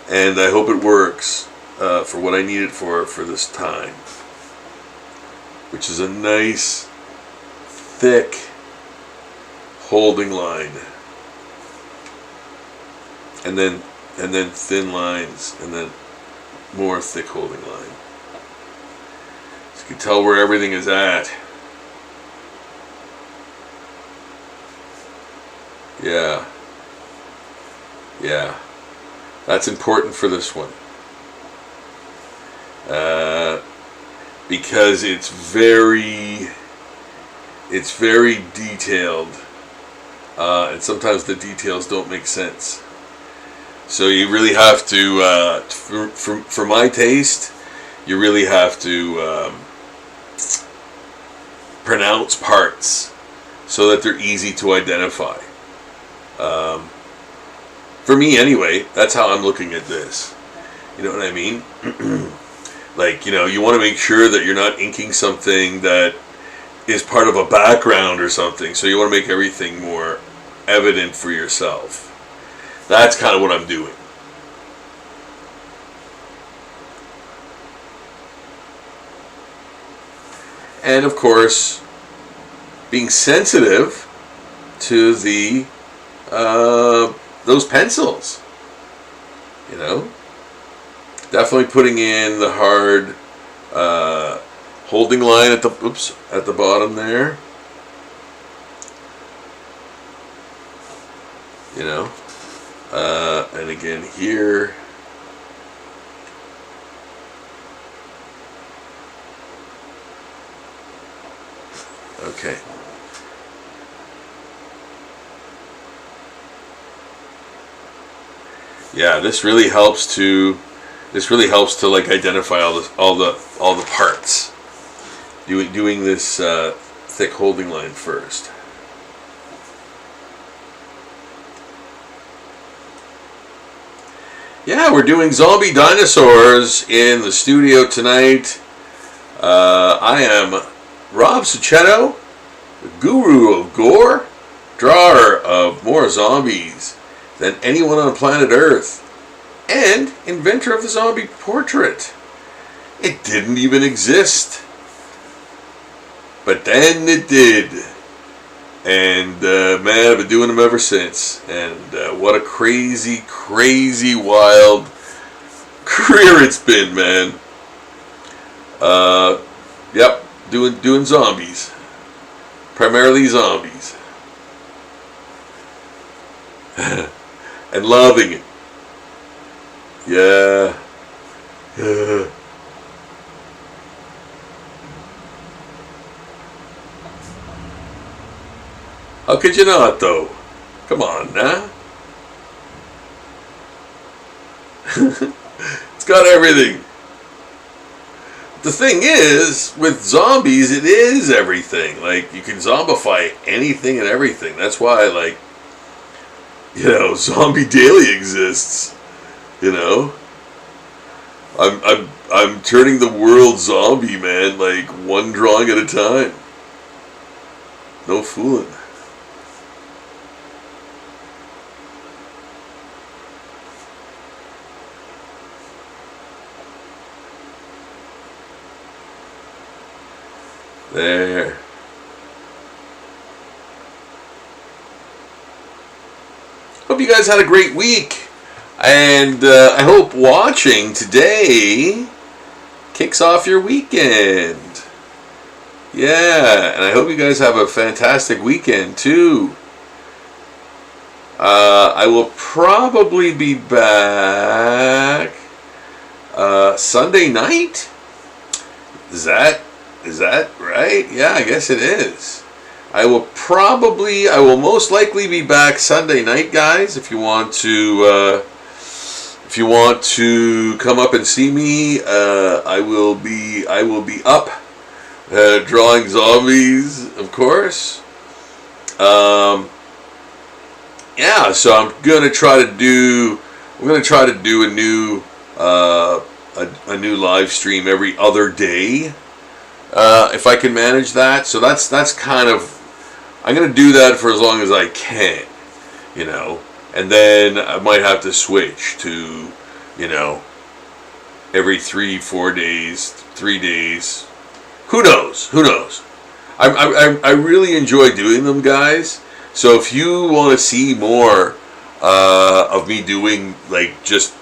and I hope it works for what I need it for this time. Which is a nice, thick holding line, and then thin lines, and then more thick holding line. So you can tell where everything is at. Yeah, that's important for this one. Because it's very detailed, and sometimes the details don't make sense. So you really have to, for my taste, you really have to pronounce parts so that they're easy to identify. For me, anyway, that's how I'm looking at this. You know what I mean? Like, you know, you want to make sure that you're not inking something that is part of a background or something. So you want to make everything more evident for yourself. That's kind of what I'm doing. And of course, being sensitive to the those pencils. You know? Definitely putting in the hard holding line at the bottom there. You know, and again here. Okay. Yeah, this really helps to like identify all the parts. Doing this thick holding line first. Yeah, we're doing Zombie Dinosaurs in the studio tonight. I am Rob Succhetto, the guru of gore, drawer of more zombies than anyone on planet Earth, and inventor of the zombie portrait. It didn't even exist. But then it did. And man, I've been doing them ever since. And what a crazy, crazy, wild career it's been, man. Yep, doing zombies. Primarily zombies. And loving it. Yeah. Yeah. How could you not, though? Come on, nah? It's got everything. The thing is, with zombies, it is everything. Like, you can zombify anything and everything. That's why, like, Zombie Daily exists. I'm turning the world zombie, man, like one drawing at a time. No fooling. There. Hope you guys had a great week. And I hope watching today kicks off your weekend. Yeah, and I hope you guys have a fantastic weekend too. I will probably be back Sunday night. Is that right? Yeah, I guess it is. I will most likely be back Sunday night, guys. If you want to come up and see me, I will be up drawing zombies, of course. Yeah, so I'm gonna try to do a new live stream every other day, if I can manage that. So that's kind of, I'm gonna do that for as long as I can, and then I might have to switch to, every 3-4 days, 3 days. Who knows? I really enjoy doing them, guys. So if you want to see more of me doing, like, just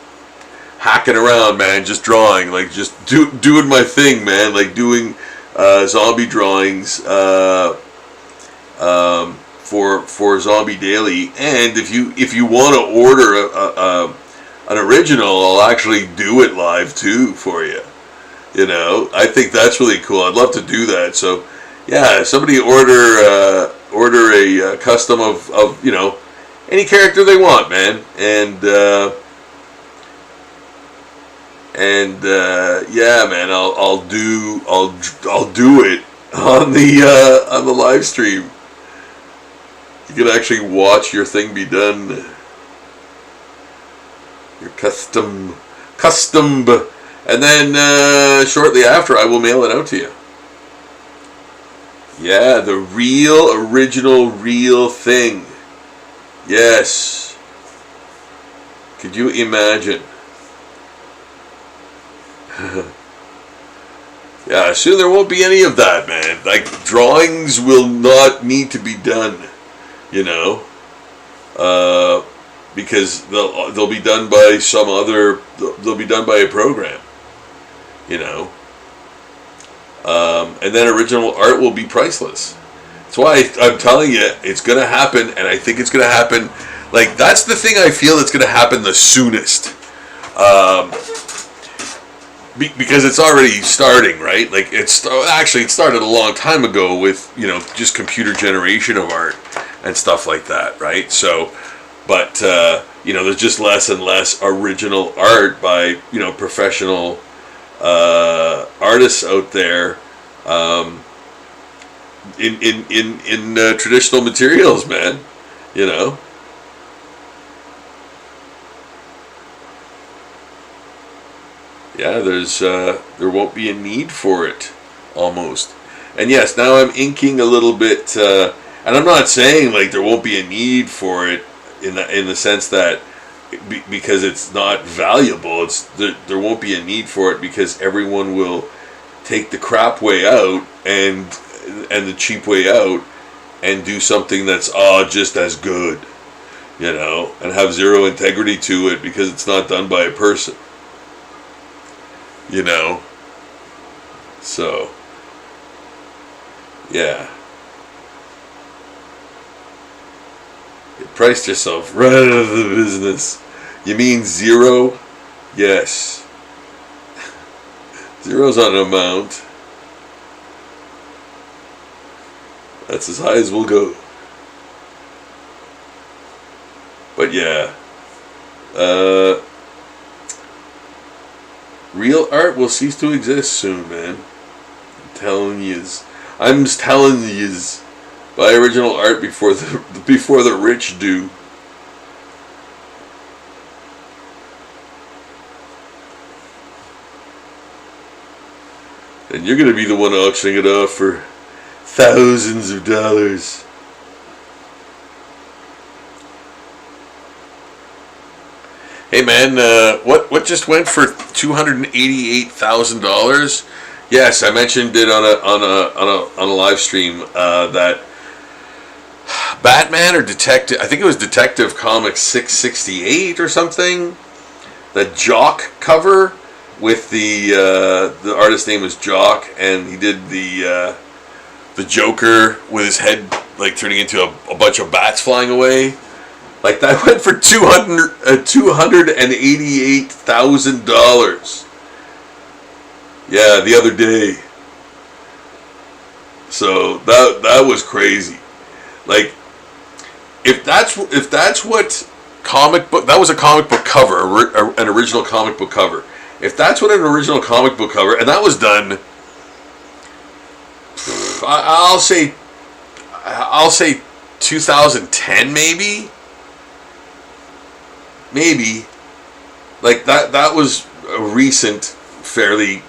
hacking around, man, just drawing, like, just doing my thing, man, like doing zombie drawings for Zombie Daily, and if you want to order an original, I'll actually do it live too for you. I think that's really cool. I'd love to do that. So yeah, if somebody order a custom of any character they want, man, and yeah, man, I'll do it on the live stream. You can actually watch your thing be done. Your custom, and then shortly after, I will mail it out to you. Yeah, the real, original, real thing. Yes. Could you imagine? Yeah, soon there won't be any of that, man. Like, drawings will not need to be done, because they'll be done by they'll be done by a program, and then original art will be priceless. That's why I'm telling you, it's going to happen, and I think it's going to happen. Like, that's the thing I feel that's going to happen the soonest. Because it's already starting, right? Like, it started a long time ago with, just computer generation of art and stuff like that, right? So, but there's just less and less original art by, professional artists out there, in traditional materials, man. Yeah, there won't be a need for it, almost. And yes, now I'm inking a little bit, and I'm not saying like there won't be a need for it in the sense that because it's not valuable. There won't be a need for it because everyone will take the crap way out and the cheap way out and do something that's just as good, and have zero integrity to it because it's not done by a person. So, yeah. You priced yourself right out of the business. You mean zero? Yes. Zero's not an amount. That's as high as we'll go. But yeah. Real art will cease to exist soon, man. I'm just telling yous. Buy original art before the rich do. And you're gonna be the one auctioning it off for thousands of dollars. Hey man, what just went for $288,000? Yes, I mentioned it on a live stream that Batman or Detective, I think it was Detective Comics 668 or something. The Jock cover with the artist's name was Jock, and he did the Joker with his head like turning into a bunch of bats flying away. Like that went for $288,000. Yeah, the other day. So that was crazy. Like, if that's what comic book, that was a comic book cover, an original comic book cover. If that's what an original comic book cover, and that was done, I'll say 2010 maybe. Like that was a recent, fairly,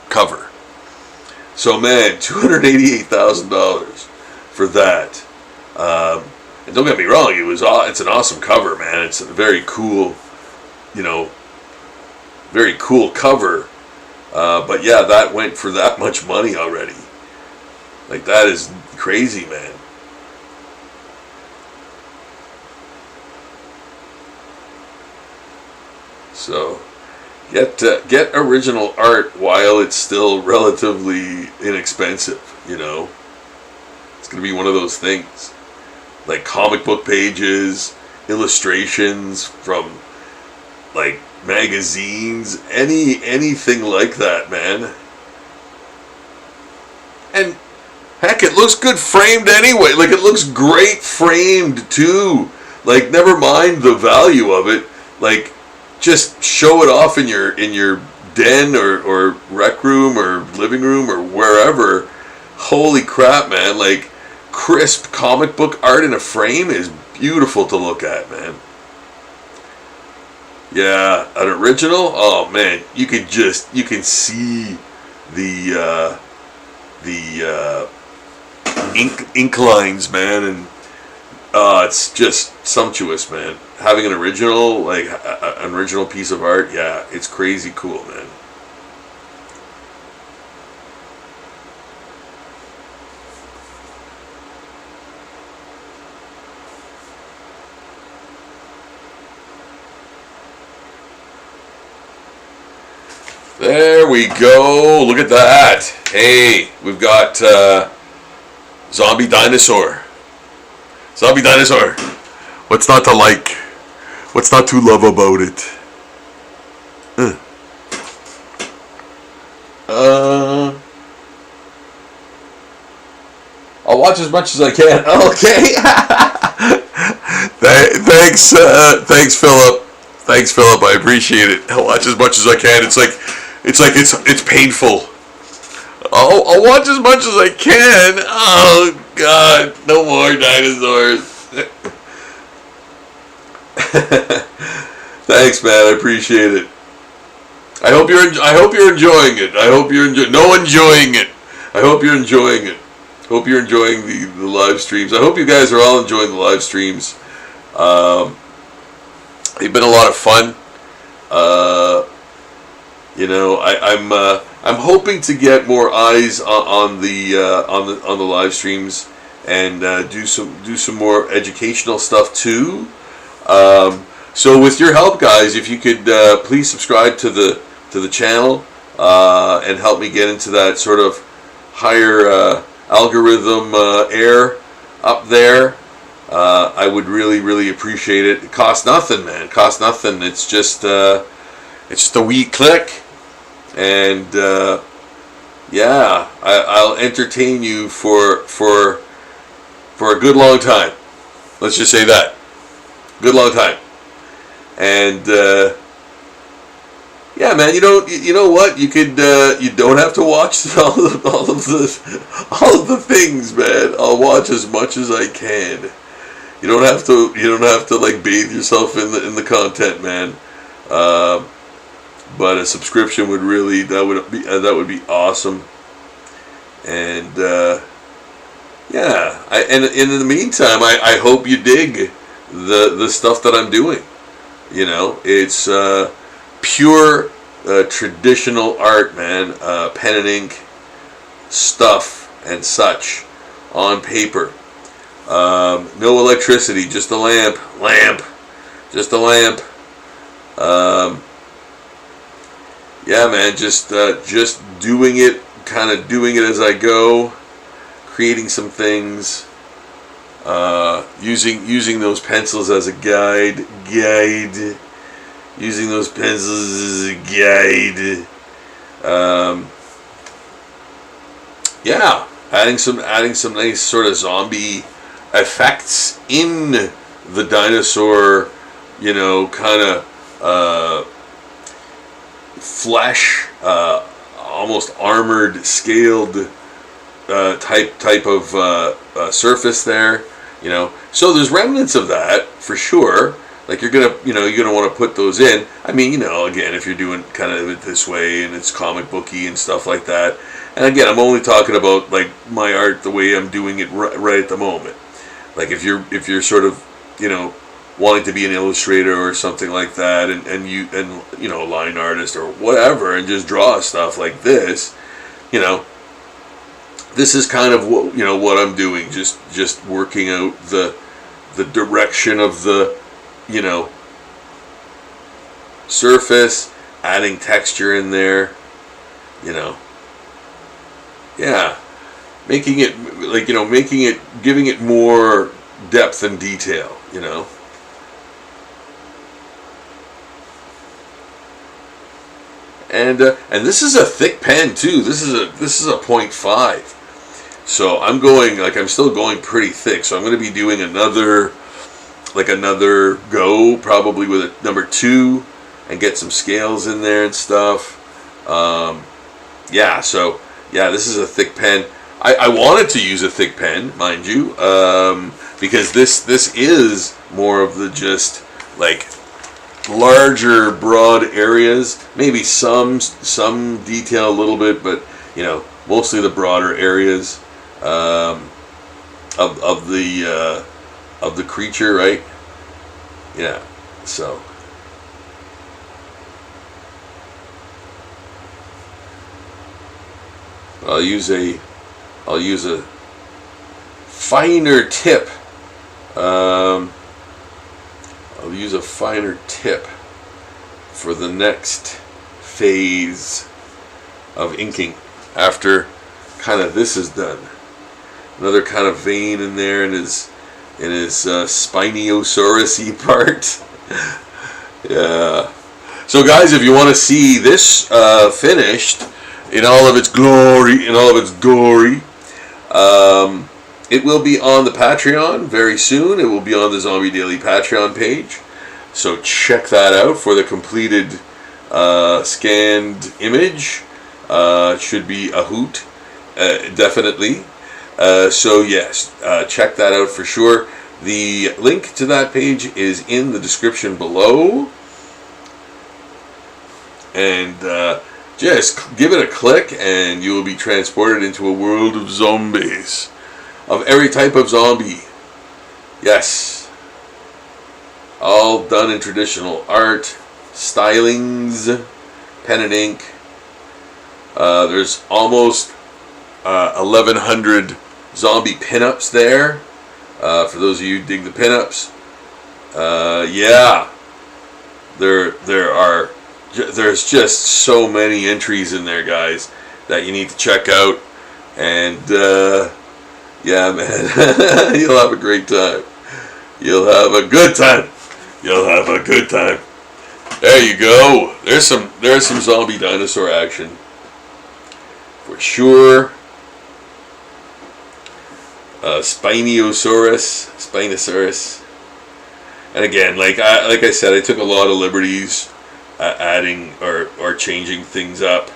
cover. So man, $288,000 for that. And don't get me wrong, it's an awesome cover, man. It's a very cool, very cool cover. But yeah, that went for that much money already. Like that is crazy, man. So, get original art while it's still relatively inexpensive, It's going to be one of those things. Like comic book pages, illustrations from, like, magazines, anything like that, man. And, heck, it looks good framed anyway. Like, it looks great framed, too. Like, never mind the value of it. Like, just show it off in your den or rec room or living room or wherever. Holy crap, man. Like, crisp comic book art in a frame is beautiful to look at, man. Yeah, an original? Oh, man. You can see the ink lines, man, and it's just sumptuous, man. Having an original, like an original piece of art, yeah, it's crazy cool, man. There we go. Look at that. Hey, we've got Zombie Dinosaur. Zombie Dinosaur. What's not to like? What's not to love about it? I'll watch as much as I can. Okay. thanks, Philip. Thanks, Philip. I appreciate it. I'll watch as much as I can. It's painful. I'll watch as much as I can. Oh God, no more dinosaurs. Thanks, man. I appreciate it. I hope you're enjoying it. I hope you're enjoying it. I hope you're enjoying it. Hope you're enjoying the live streams. I hope you guys are all enjoying the live streams. They've been a lot of fun. I'm hoping to get more eyes on the live streams and do some more educational stuff too. So with your help, guys, if you could please subscribe to the channel and help me get into that sort of higher algorithm air up there, I would really appreciate it. It costs nothing, man. It costs nothing. It's just a wee click, and I'll entertain you for a good long time. Let's just say that. Good long time. And yeah, man, you know what? You could you don't have to watch all of the things, man. I'll watch as much as I can. You don't have to like bathe yourself in the content, man. But a subscription would would be awesome. And and in the meantime, I hope you dig the stuff that I'm doing. You know, it's pure traditional art, man. Pen and ink stuff and such on paper. No electricity, just a lamp, just a lamp. Yeah, man, just doing it, kind of doing it as I go, creating some things, using those pencils as a guide, using those pencils as a guide. Adding some nice sort of zombie effects in the dinosaur, kind of flesh, almost armored, scaled type of surface there. So there's remnants of that for sure. Like you're gonna want to put those in. I mean, again, if you're doing kind of it this way and it's comic booky and stuff like that. And again, I'm only talking about like my art the way I'm doing it right at the moment. Like if you're sort of wanting to be an illustrator or something like that, and a line artist or whatever, and just draw stuff like this, this is kind of what I'm doing. Just working out the direction of the surface, adding texture in there, making it giving it more depth and detail, and this is a thick pen too. This is a 0.5, so I'm still going pretty thick. So I'm going to be doing another go, probably with a number 2, and get some scales in there and stuff. This is a thick pen. I wanted to use a thick pen, mind you, because this is more of the just like larger, broad areas. Maybe some detail a little bit, but mostly the broader areas of the creature, right? Yeah. So I'll use a finer tip. I'll use a finer tip for the next phase of inking after kind of this is done. Another kind of vein in there in his Spinosaurus-y part. Yeah. So guys, if you want to see this finished in all of its glory, It will be on the Patreon very soon. It will be on the Zombie Daily Patreon page. So check that out for the completed scanned image. Should be a hoot, definitely. So yes, check that out for sure. The link to that page is in the description below. And just give it a click and you will be transported into a world of zombies. Of every type of zombie. Yes. All done in traditional art, stylings, pen and ink. There's almost 1,100 zombie pinups there. For those of you who dig the pinups. Yeah. There's just so many entries in there, guys, that you need to check out. And yeah, man, you'll have a great time. You'll have a good time. You'll have a good time. There you go. There's some zombie dinosaur action for sure. Spinosaurus. And again, like I said, I took a lot of liberties adding or changing things up.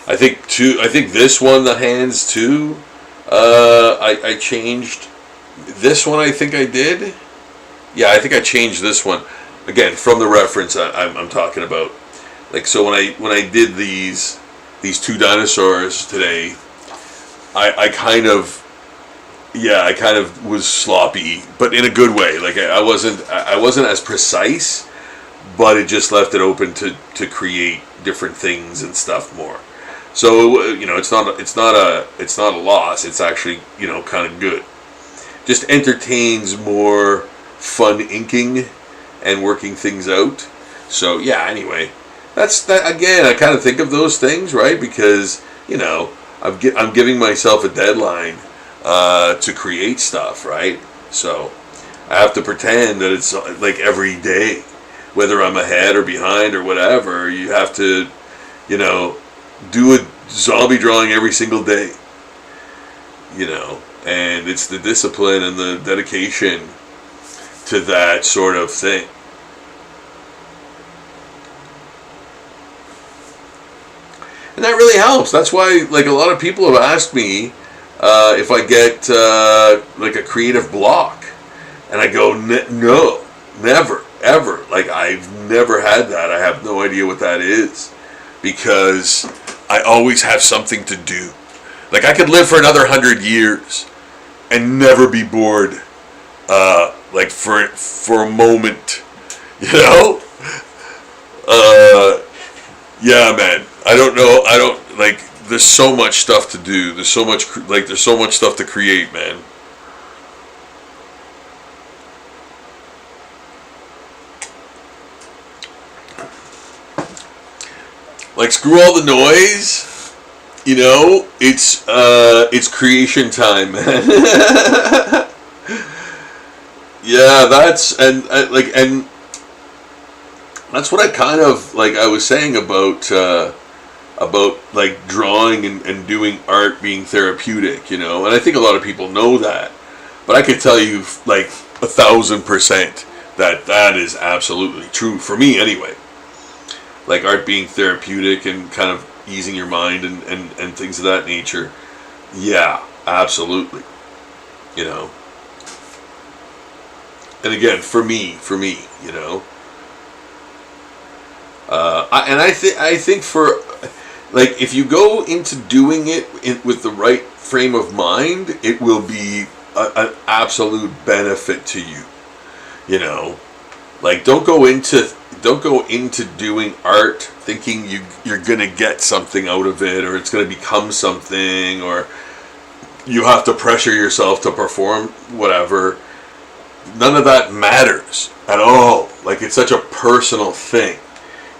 I think this one, the hands too. I changed this one. I think I did. Yeah, I think I changed this one. Again, from the reference I'm talking about. Like, so when I did these two dinosaurs today, I kind of was sloppy, but in a good way. Like I wasn't as precise, but it just left it open to create different things and stuff more. So it's not a loss. It's actually kind of good. Just entertains more fun inking and working things out. So yeah. Anyway, that's that. Again, I kind of think of those things, right? Because I'm giving myself a deadline to create stuff, right? So I have to pretend that it's like every day, whether I'm ahead or behind or whatever. You have to, do a zombie drawing every single day, and it's the discipline and the dedication to that sort of thing. And that really helps. That's why, like, a lot of people have asked me if I get like a creative block, and I go, no, never, ever. Like, I've never had that. I have no idea what that is, because I always have something to do. Like, I could live for another 100 years and never be bored, like for a moment, yeah, man. I don't know. There's so much stuff to do. There's so much stuff to create, man. Like, screw all the noise. It's creation time, man. Yeah, and that's what I kind of like. I was saying about like drawing and doing art being therapeutic, and I think a lot of people know that, but I could tell you like 1,000% that is absolutely true for me anyway. Like, art being therapeutic and kind of easing your mind and things of that nature. Yeah, absolutely. And again, for me, I think for, like, if you go into doing it with the right frame of mind, it will be an absolute benefit to you. Like, don't go into doing art thinking you're gonna get something out of it, or it's gonna become something, or you have to pressure yourself to perform whatever. None of that matters at all. Like, it's such a personal thing,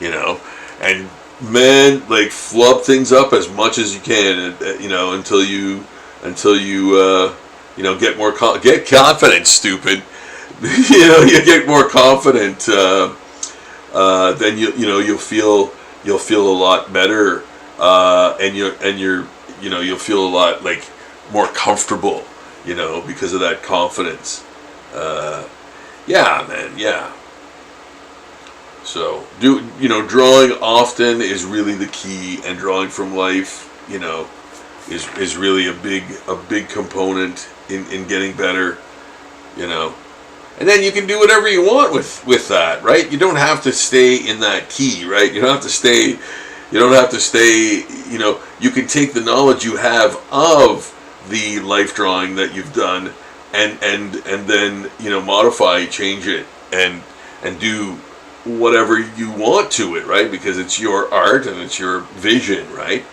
and man, like, flub things up as much as you can, until you get more get confident, stupid. You get more confident, then you'll feel a lot better, and you'll feel a lot, like, more comfortable because of that confidence. Yeah, man, yeah. So, drawing often is really the key, and drawing from life, is really a big component in getting better, And then you can do whatever you want with that, right? You don't have to stay in that key, right? You don't have to stay, you can take the knowledge you have of the life drawing that you've done and then, modify, change it, and do whatever you want to it, right? Because it's your art and it's your vision, right?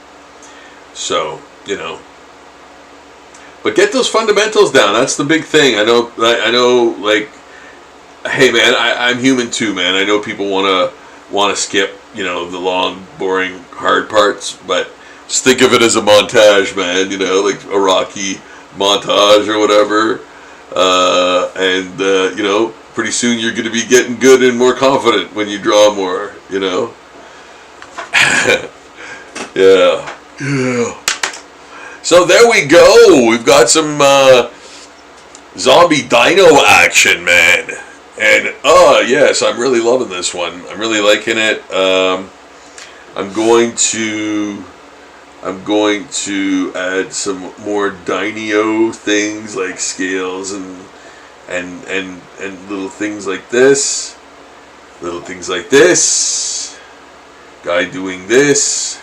So, but get those fundamentals down. That's the big thing. I know, like, hey, man, I'm human too, man. I know people want to skip, the long, boring, hard parts, but just think of it as a montage, man, like a Rocky montage or whatever. Pretty soon you're going to be getting good and more confident when you draw more, Yeah. So there we go. We've got some zombie dino action, man. And yes, I'm really loving this one. I'm really liking it. I'm going to add some more dino things like scales and little things like this. Guy doing this.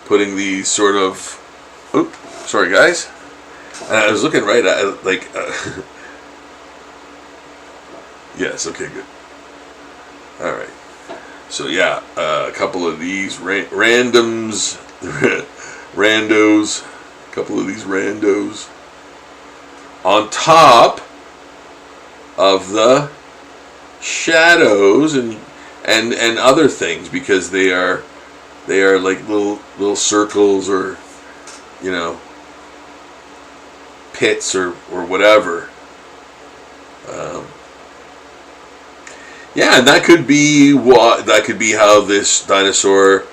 Putting these sort of, sorry guys, I was looking right at it, like, yes, okay, good, alright, so yeah, a couple of these randos, on top of the shadows and other things, because they are like little circles, or pits, or whatever. Yeah, and that could be how this dinosaur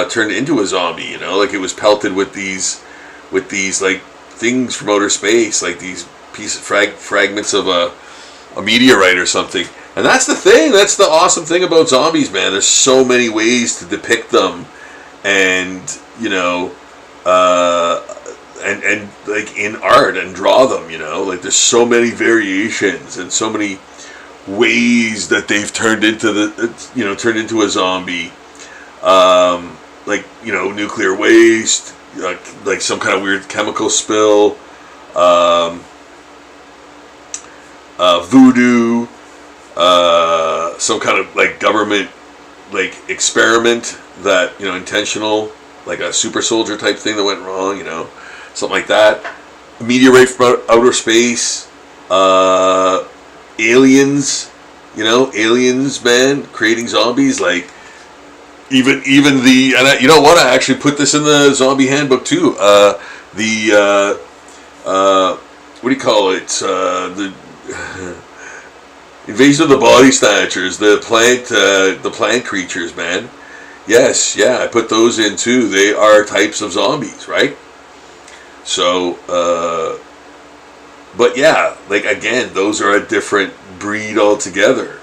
turned into a zombie. Like it was pelted with these like things from outer space, like these fragments of a meteorite or something. And that's the thing. That's the awesome thing about zombies, man. There's so many ways to depict them, and and like in art, and draw them. Like there's so many variations and so many ways that they've turned into a zombie. Like nuclear waste, like some kind of weird chemical spill, voodoo. Some kind of like government like experiment that intentional, like a super soldier type thing that went wrong, something like that. A meteorite from outer space, aliens, man, creating zombies. Like even the, and you know what, I actually put this in the zombie handbook too. What do you call it? The Invasion of the Body Snatchers, the plant creatures, man. Yes, yeah, I put those in too. They are types of zombies, right? So, but yeah, like again, those are a different breed altogether,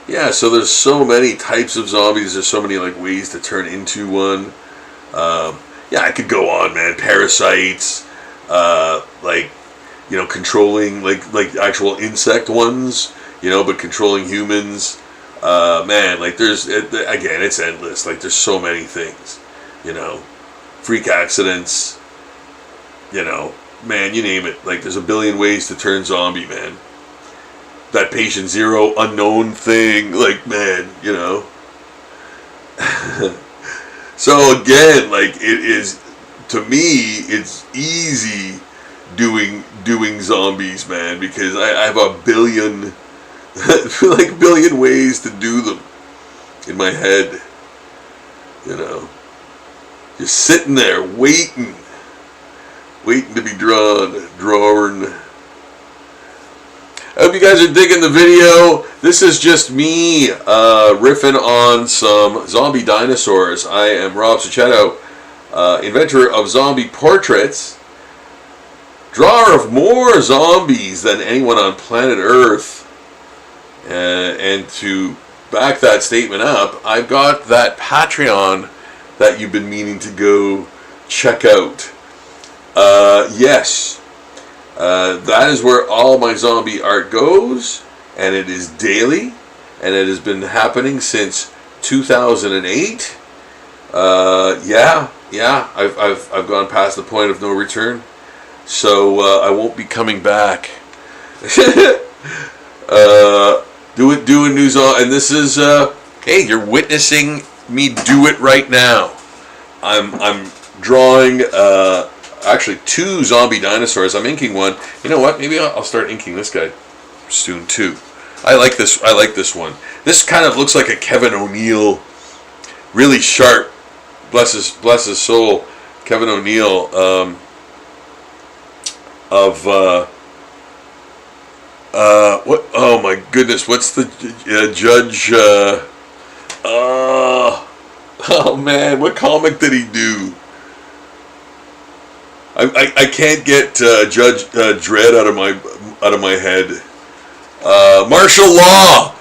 Yeah, so there's so many types of zombies. There's so many like ways to turn into one. Yeah, I could go on, man. Parasites. Like controlling like actual insect ones, but controlling humans. Man, like again, it's endless. Like there's so many things, freak accidents, man, you name it. Like there's a billion ways to turn zombie, man. That patient zero unknown thing, like, man, So again, like it is. To me, it's easy doing zombies, man, because I have a billion, like billion ways to do them in my head. Just sitting there waiting to be drawn. It would you guys are digging the video. This is just me riffing on some zombie dinosaurs. I am Rob Succhetto, inventor of zombie portraits, drawer of more zombies than anyone on planet Earth. And to back that statement up, I've got that Patreon that you've been meaning to go check out. Yes. That is where all my zombie art goes, and it is daily, and it has been happening since 2008. I've gone past the point of no return, so I won't be coming back. Doing news on, and this is hey, you're witnessing me do it right now. I'm drawing actually 2 zombie dinosaurs. I'm inking one. You know what? Maybe I'll start inking this guy soon too. I like this one. This kind of looks like a Kevin O'Neill, really sharp. Bless his soul, Kevin O'Neill of what? Oh my goodness! What's the Judge? Oh man, what comic did he do? I can't get Judge Dredd out of my head. Martial Law.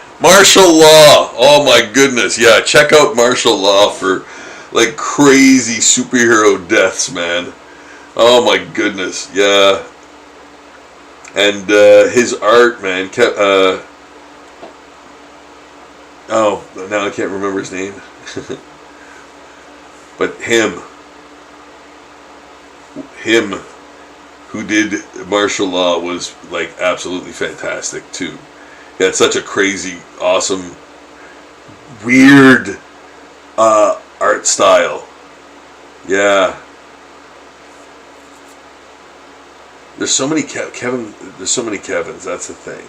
Oh my goodness, yeah. Check out Martial Law for like crazy superhero deaths, man. Oh my goodness, yeah. And his art, man. Oh, now I can't remember his name. But him who did Martial Law was like absolutely fantastic too. He had such a crazy, awesome, weird art style. Yeah. There's so many Kevin. There's so many Kevins. That's the thing.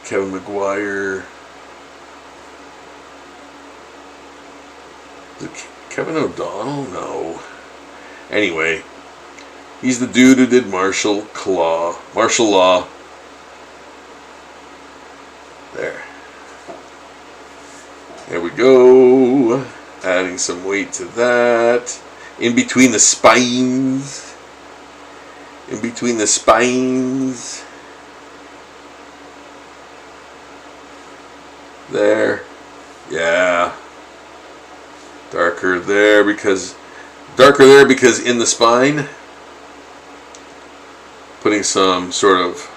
Kevin McGuire. Is it Kevin O'Donnell? No. Anyway, he's the dude who did Martial Law. There we go. Adding some weight to that. In between the spines. There. Yeah. Darker there because in the spine, putting some sort of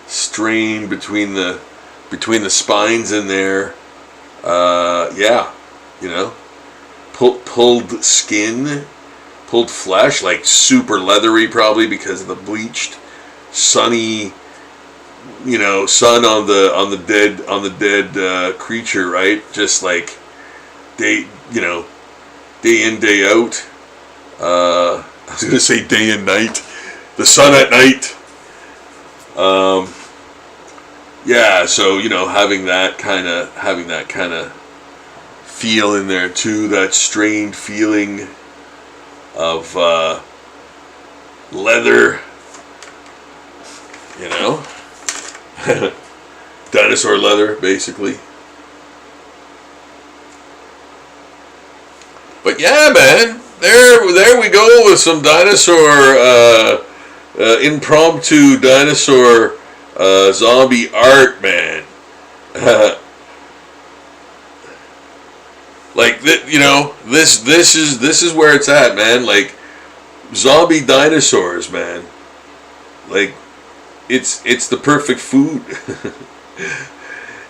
strain between the spines in there. Yeah, you know, pulled skin, pulled flesh, like super leathery probably because of the bleached, sunny, you know, sun on the dead creature, right? Just like day in, day out. I was gonna say day and night. The sun at night. Yeah, so you know, having that kind of feel in there too, that strained feeling of leather, you know, dinosaur leather, basically. But yeah, man, there we go with some dinosaur, impromptu dinosaur zombie art, man. Like you know, this is where it's at, man. Like zombie dinosaurs, man. Like it's the perfect food.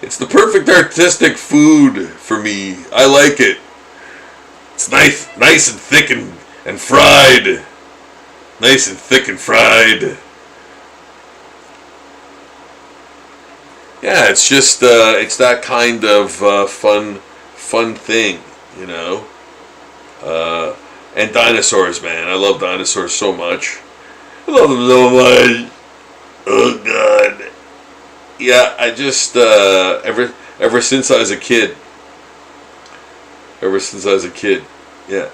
It's the perfect artistic food for me. I like it. It's nice and thick and fried. Nice and thick and fried. Yeah, it's just it's that kind of fun thing, you know. And dinosaurs, man. I love dinosaurs so much. I love them so much. Oh God. Yeah, I just ever since I was a kid. Yeah.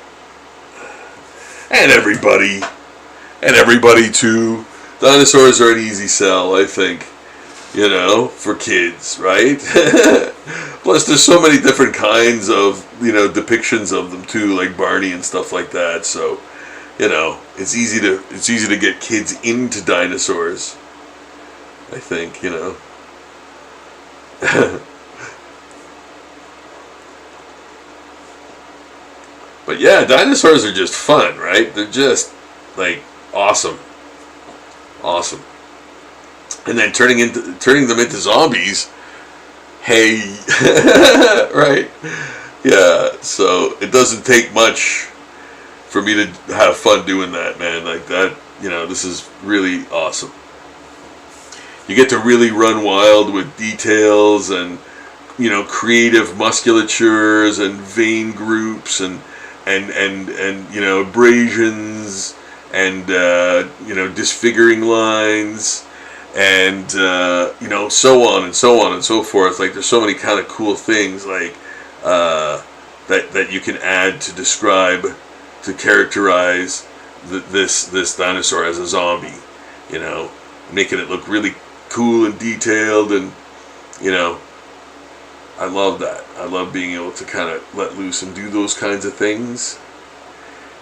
And everybody too. Dinosaurs are an easy sell, I think. for kids, right? Plus, there's so many different kinds of, depictions of them too, like Barney and stuff like that. So, it's easy to get kids into dinosaurs, I think, But yeah, dinosaurs are just fun, right? They're just like awesome. Awesome. And then turning them into zombies, hey, right? Yeah, so it doesn't take much for me to have fun doing that, man. Like that, this is really awesome. You get to really run wild with details and, creative musculatures and vein groups and abrasions and, disfiguring lines and, so on and so on and so forth. Like there's so many kind of cool things like, that you can add to describe, to characterize this dinosaur as a zombie, making it look really cool and detailed, and I love that. I love being able to kind of let loose and do those kinds of things,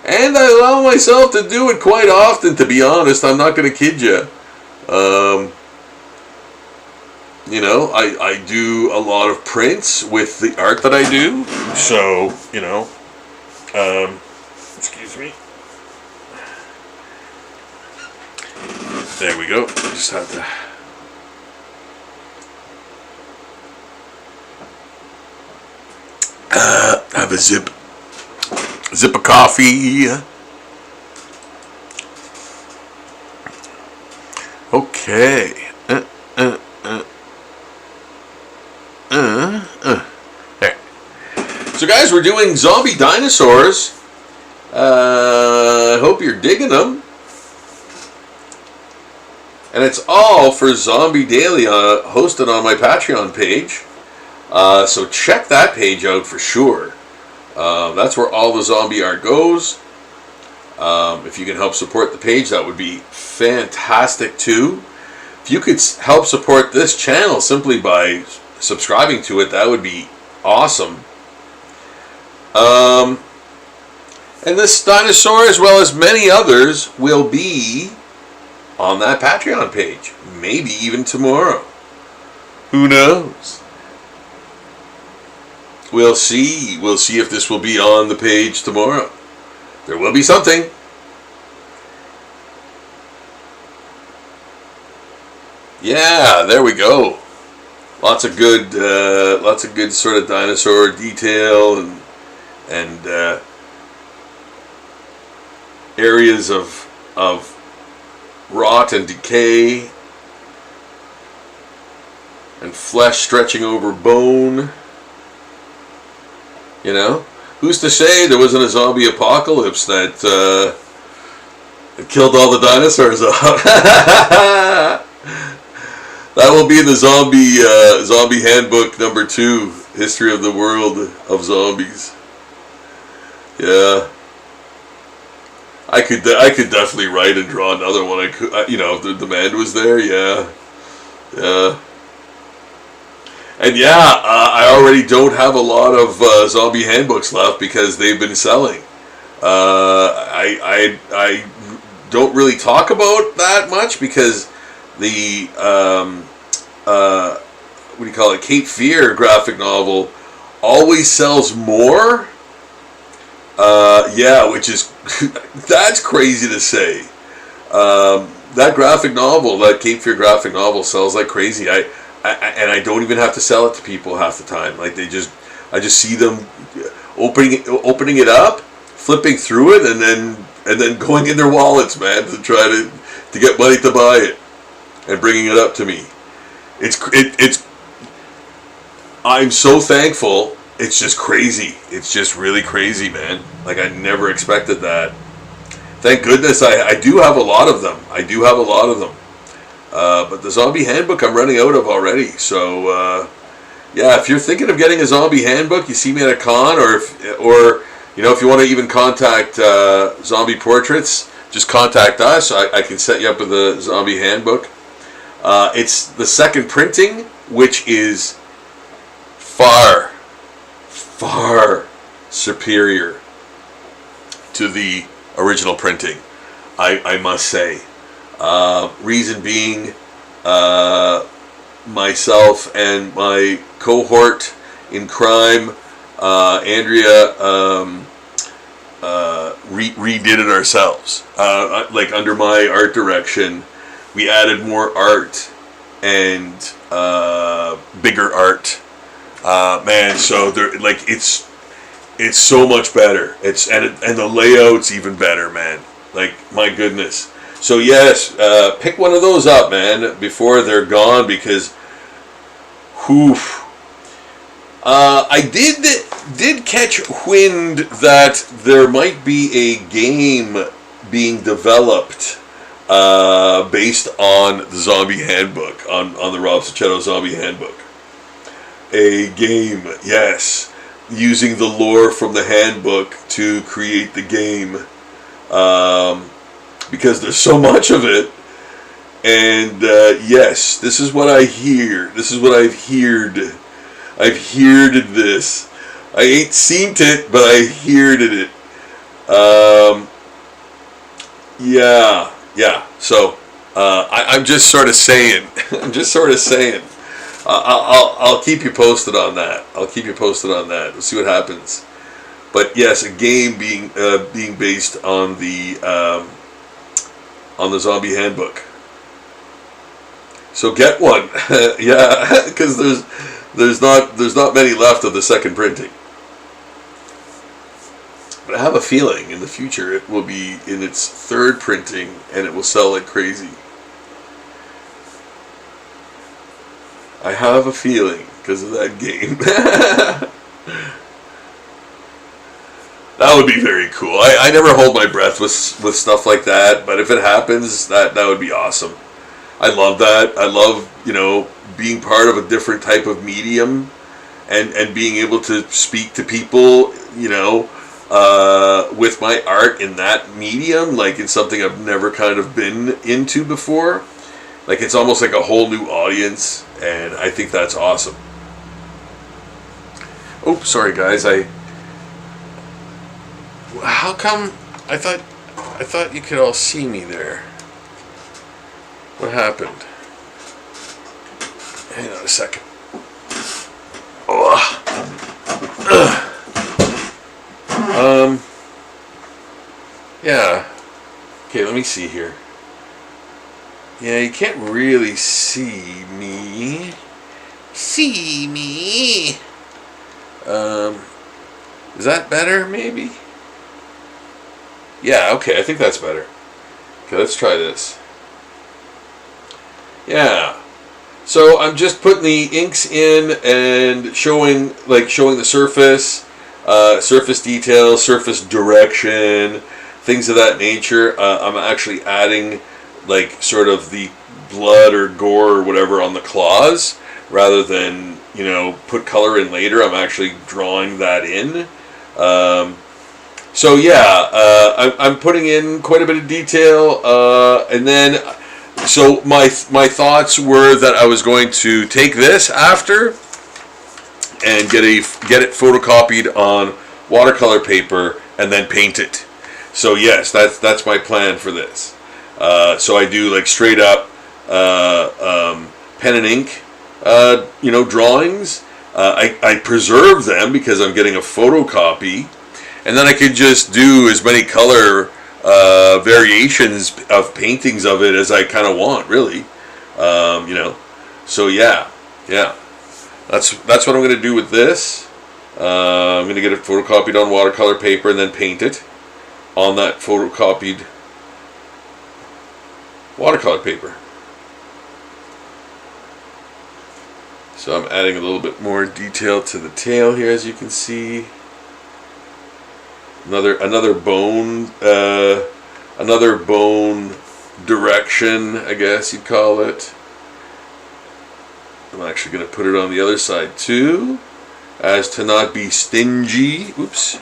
and I allow myself to do it quite often, to be honest. I'm not going to kid you. I do a lot of prints with the art that I do, so excuse me. There we go. I just have to. Have a zip of coffee. Okay. There. So guys, we're doing zombie dinosaurs. I hope you're digging them. And it's all for Zombie Daily, hosted on my Patreon page. So check that page out for sure. That's where all the zombie art goes. If you can help support the page, that would be fantastic too. If you could help support this channel simply by subscribing to it, that would be awesome. And this dinosaur, as well as many others, will be on that Patreon page. Maybe even tomorrow. Who knows? We'll see. We'll see if this will be on the page tomorrow. There will be something. Yeah, there we go. Lots of good sort of dinosaur detail and areas of rot and decay and flesh stretching over bone. Who's to say there wasn't a zombie apocalypse that killed all the dinosaurs off? That will be in the zombie handbook number 2, History of the World of Zombies. Yeah, I could definitely write and draw another one. If the demand was there. Yeah. And I already don't have a lot of zombie handbooks left because they've been selling. I don't really talk about that much because the Cape Fear graphic novel always sells more. Which is that's crazy to say. That graphic novel, that Cape Fear graphic novel, sells like crazy. I don't even have to sell it to people half the time. Like I just see them opening it up, flipping through it, and then going in their wallets, man, to try to get money to buy it, and bringing it up to me. It's I'm so thankful. It's just crazy. It's just really crazy, man. Like I never expected that. Thank goodness I do have a lot of them. But the zombie handbook I'm running out of already. So if you're thinking of getting a zombie handbook, you see me at a con, or if you want to even contact Zombie Portraits, just contact us. I can set you up with a zombie handbook. It's the second printing, which is far, far superior to the original printing, I must say. Reason being, myself and my cohort in crime, Andrea, redid it ourselves. Like under my art direction, we added more art and bigger art. Man, so there, like it's so much better. And the layout's even better, man. Like, my goodness. So yes, pick one of those up, man, before they're gone, because whew. I did catch wind that there might be a game being developed based on the Zombie Handbook, on the Rob Sachetto Zombie Handbook. A game, yes, using the lore from the handbook to create the game, because there's so much of it. And yes, this is what I hear. This is what I've heard. I've heard this. I ain't seen it, but I heard it. Yeah. So I'm just sort of saying. I'll keep you posted on that. We'll see what happens. But yes, a game being based on the Zombie Handbook. So get one, yeah, because there's not many left of the second printing. But I have a feeling in the future it will be in its third printing and it will sell like crazy. I have a feeling because of that game. That would be very cool. I never hold my breath with stuff like that, but if it happens, that would be awesome. I love that. I love, being part of a different type of medium and being able to speak to people, with my art in that medium. Like, it's something I've never kind of been into before. Like, it's almost like a whole new audience, and I think that's awesome. Oh, sorry guys, how come I thought you could all see me there? What happened? Hang on a second. Yeah. Okay, let me see here. Yeah, you can't really see me. Is that better, maybe? Yeah, okay, I think that's better. Okay, let's try this. Yeah. So I'm just putting the inks in and showing the surface, surface details, surface direction, things of that nature. I'm actually adding sort of the blood or gore or whatever on the claws, rather than put color in later. I'm actually drawing that in. So yeah, I'm putting in quite a bit of detail, and then so my thoughts were that I was going to take this after and get it photocopied on watercolor paper and then paint it. So yes, that's my plan for this. So I do straight up pen and ink, drawings. I preserve them because I'm getting a photocopy, and then I could just do as many color variations of paintings of it as I kind of want, really. So yeah, that's what I'm going to do with this. I'm going to get it photocopied on watercolor paper and then paint it on that photocopied watercolor paper. So I'm adding a little bit more detail to the tail here, as you can see. Another bone direction, I guess you'd call it. I'm actually going to put it on the other side too, as to not be stingy. Oops.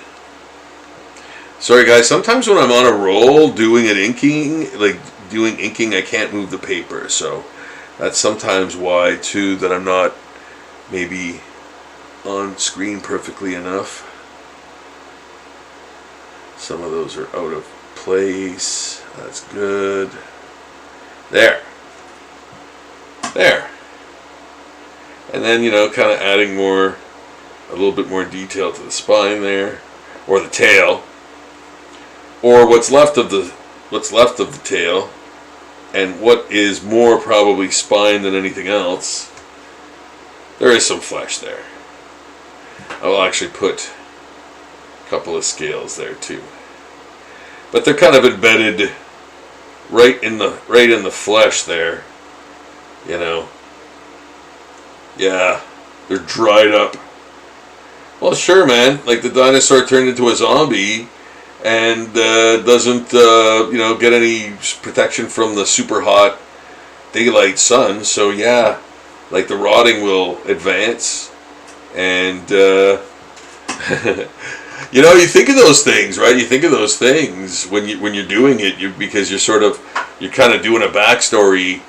Sorry guys, sometimes when I'm on a roll doing inking, I can't move the paper, so That's sometimes why, too, that I'm not maybe on screen perfectly enough. Some of those are out of place. That's good. There. There. And then, you know, kind of adding more, a little bit more detail to the spine there, or the tail, or what's left of the tail, and what is more probably spine than anything else. There is some flesh there. I will actually put a couple of scales there too, but they're kind of embedded right in the flesh there, you know. Yeah, they're dried up. Well, sure, man. Like the dinosaur turned into a zombie and doesn't, you know, get any protection from the super hot daylight sun. So yeah, like the rotting will advance, and you know, you think of those things, right? You think of those things when you're doing it, because you're kind of doing a backstory,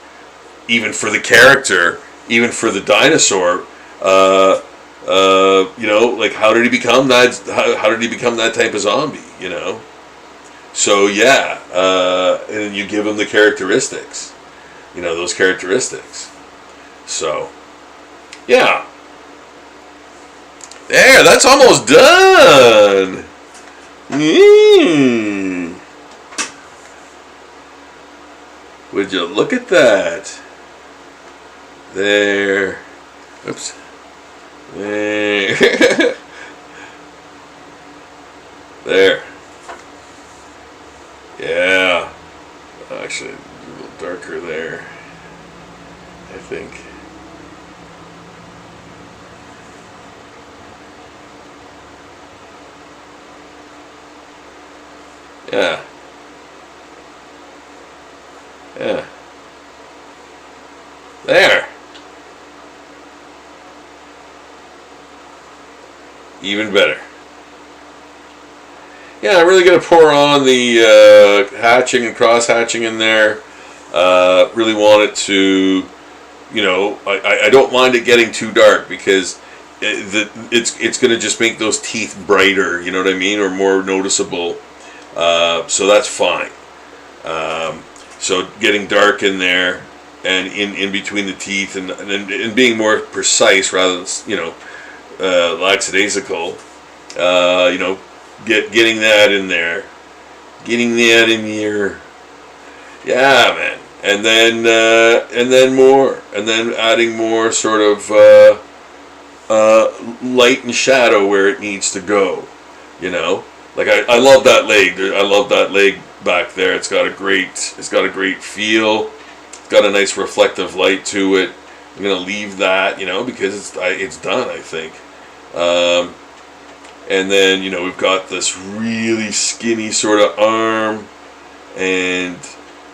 even for the character. Even for the dinosaur, you know, like how did he become that? How did he become that type of zombie? You know, so yeah, and you give him the characteristics, you know, those characteristics. So, yeah, there, that's almost done. Would you look at that? There. Oops. There. There. Yeah. Actually, a little darker there, I think. Yeah. Yeah. There. Even better. Yeah, I'm really going to pour on the hatching and cross-hatching in there. Really want it to, you know, I don't mind it getting too dark, because it's going to just make those teeth brighter, you know what I mean, or more noticeable. So that's fine. So getting dark in there and in between the teeth, and being more precise rather than, you know, lackadaisical, you know, getting that in there, yeah, man, and then more, and then adding more sort of light and shadow where it needs to go, you know. Like I love that leg. I love that leg back there. It's got a great feel. It's got a nice reflective light to it. I'm gonna leave that, you know, because it's done, I think. And then, you know, we've got this really skinny sort of arm, and,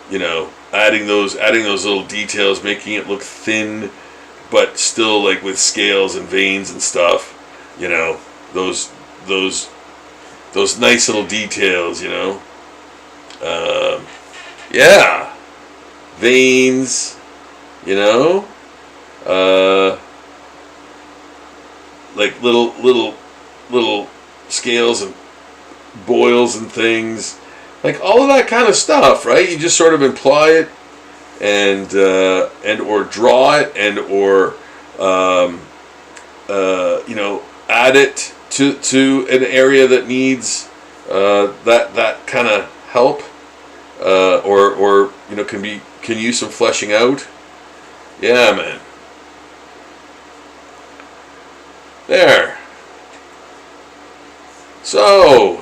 you know, adding those little details, making it look thin, but still like with scales and veins and stuff. You know, those nice little details. You know, yeah, veins. You know, like little scales and boils and things, like all of that kind of stuff, right? You just sort of imply it, and or draw it, and or you know, add it to an area that needs that kind of help, or you know, can use some fleshing out. Yeah, man. There. So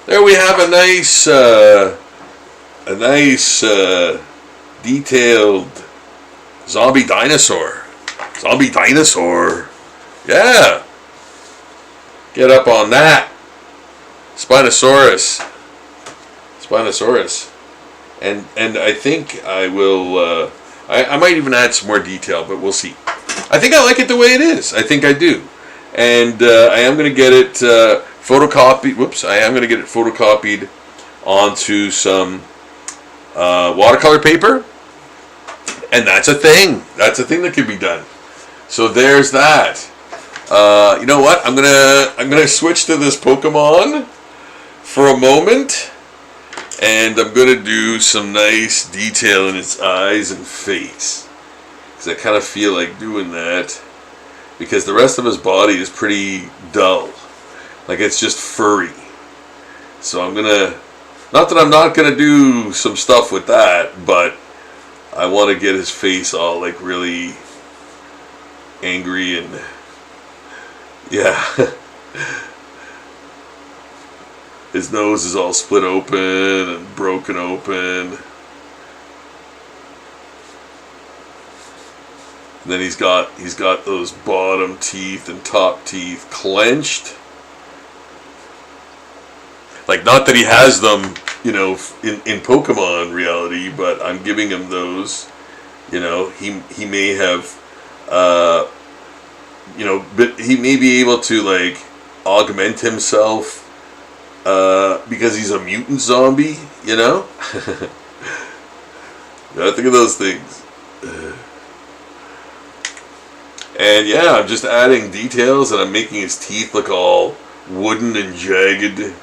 there we have a nice detailed zombie dinosaur. Yeah. Get up on that. Spinosaurus. And I think I will I might even add some more detail, but we'll see. I think I like it the way it is. I think I do. And I am going to get it photocopied. I am going to get it photocopied onto some watercolor paper, and that's a thing. That's a thing that can be done. So there's that. You know what? I'm gonna switch to this Pokemon for a moment, and I'm gonna do some nice detail in its eyes and face, because I kind of feel like doing that, because the rest of his body is pretty dull, like it's just furry. So I'm gonna, not that I'm not gonna do some stuff with that, but I want to get his face all like really angry and yeah. His nose is all split open and broken open. And then he's got those bottom teeth and top teeth clenched. Like, not that he has them, you know, in Pokemon reality, but I'm giving him those. You know, he may have, you know, but he may be able to like augment himself because he's a mutant zombie. You know, gotta think of those things. And yeah, I'm just adding details, and I'm making his teeth look all wooden and jagged.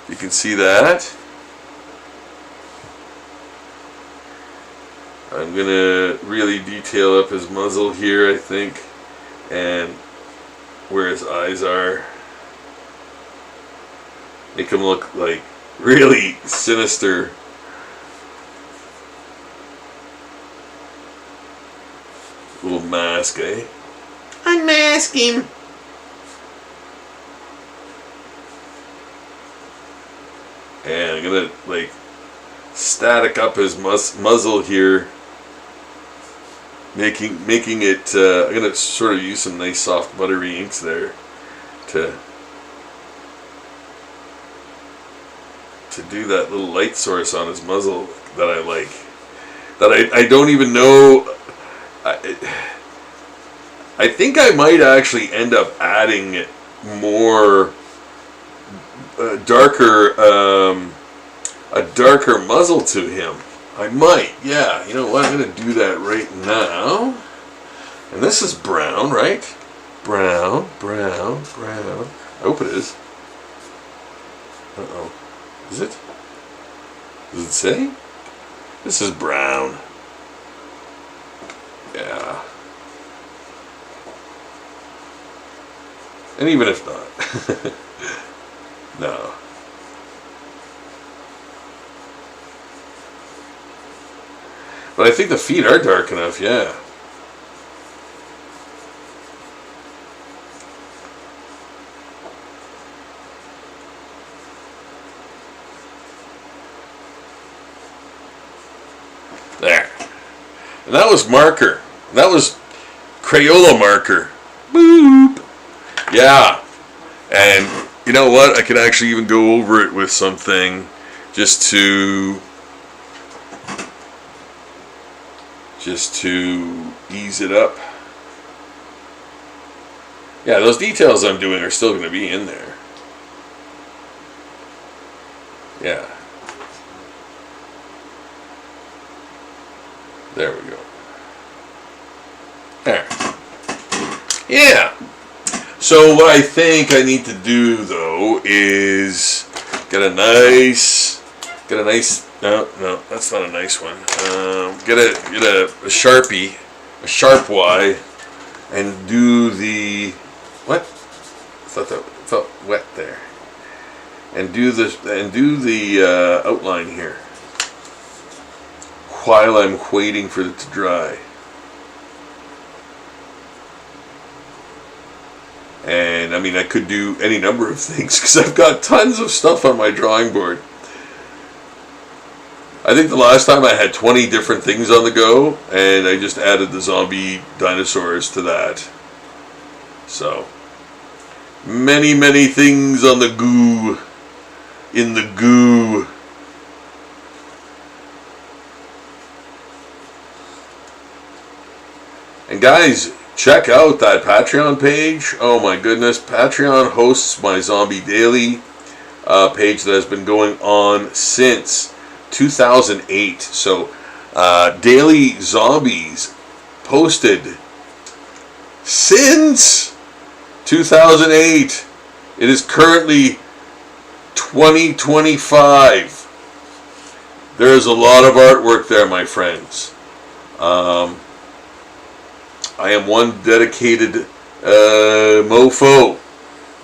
You can see that. I'm gonna really detail up his muzzle here, I think, and where his eyes are. Make him look like really sinister. Little mask, eh? Unmask him. And I'm gonna like static up his muzzle here, making it. I'm gonna sort of use some nice soft buttery inks there to do that little light source on his muzzle that I like. That I don't even know. I think I might actually end up adding more darker a darker muzzle to him. I might, yeah. You know what? I'm gonna do that right now. And this is brown, right? Brown, brown, brown. I hope it is. Uh-oh. Is it? Does it say? This is brown. Yeah. And even if not. No. But I think the feet are dark enough, yeah. There. And that was marker. That was Crayola marker. Boop. Yeah. And you know what? I could actually even go over it with something just to ease it up. Yeah, those details I'm doing are still going to be in there. Yeah. There we go. There. Yeah. So what I think I need to do though is get a nice no, that's not a nice one. Get a Sharpie, a Sharp Y, and do the what? I thought that felt wet there. And do the outline here while I'm waiting for it to dry. And I mean, I could do any number of things because I've got tons of stuff on my drawing board. I think the last time I had 20 different things on the go, and I just added the zombie dinosaurs to that. So, many, many things on the goo. In the goo. And guys, check out that Patreon page. Oh my goodness. Patreon hosts my Zombie Daily page that has been going on since 2008. So Daily Zombies posted since 2008. It is currently 2025. There is a lot of artwork there, my friends. I am one dedicated mofo,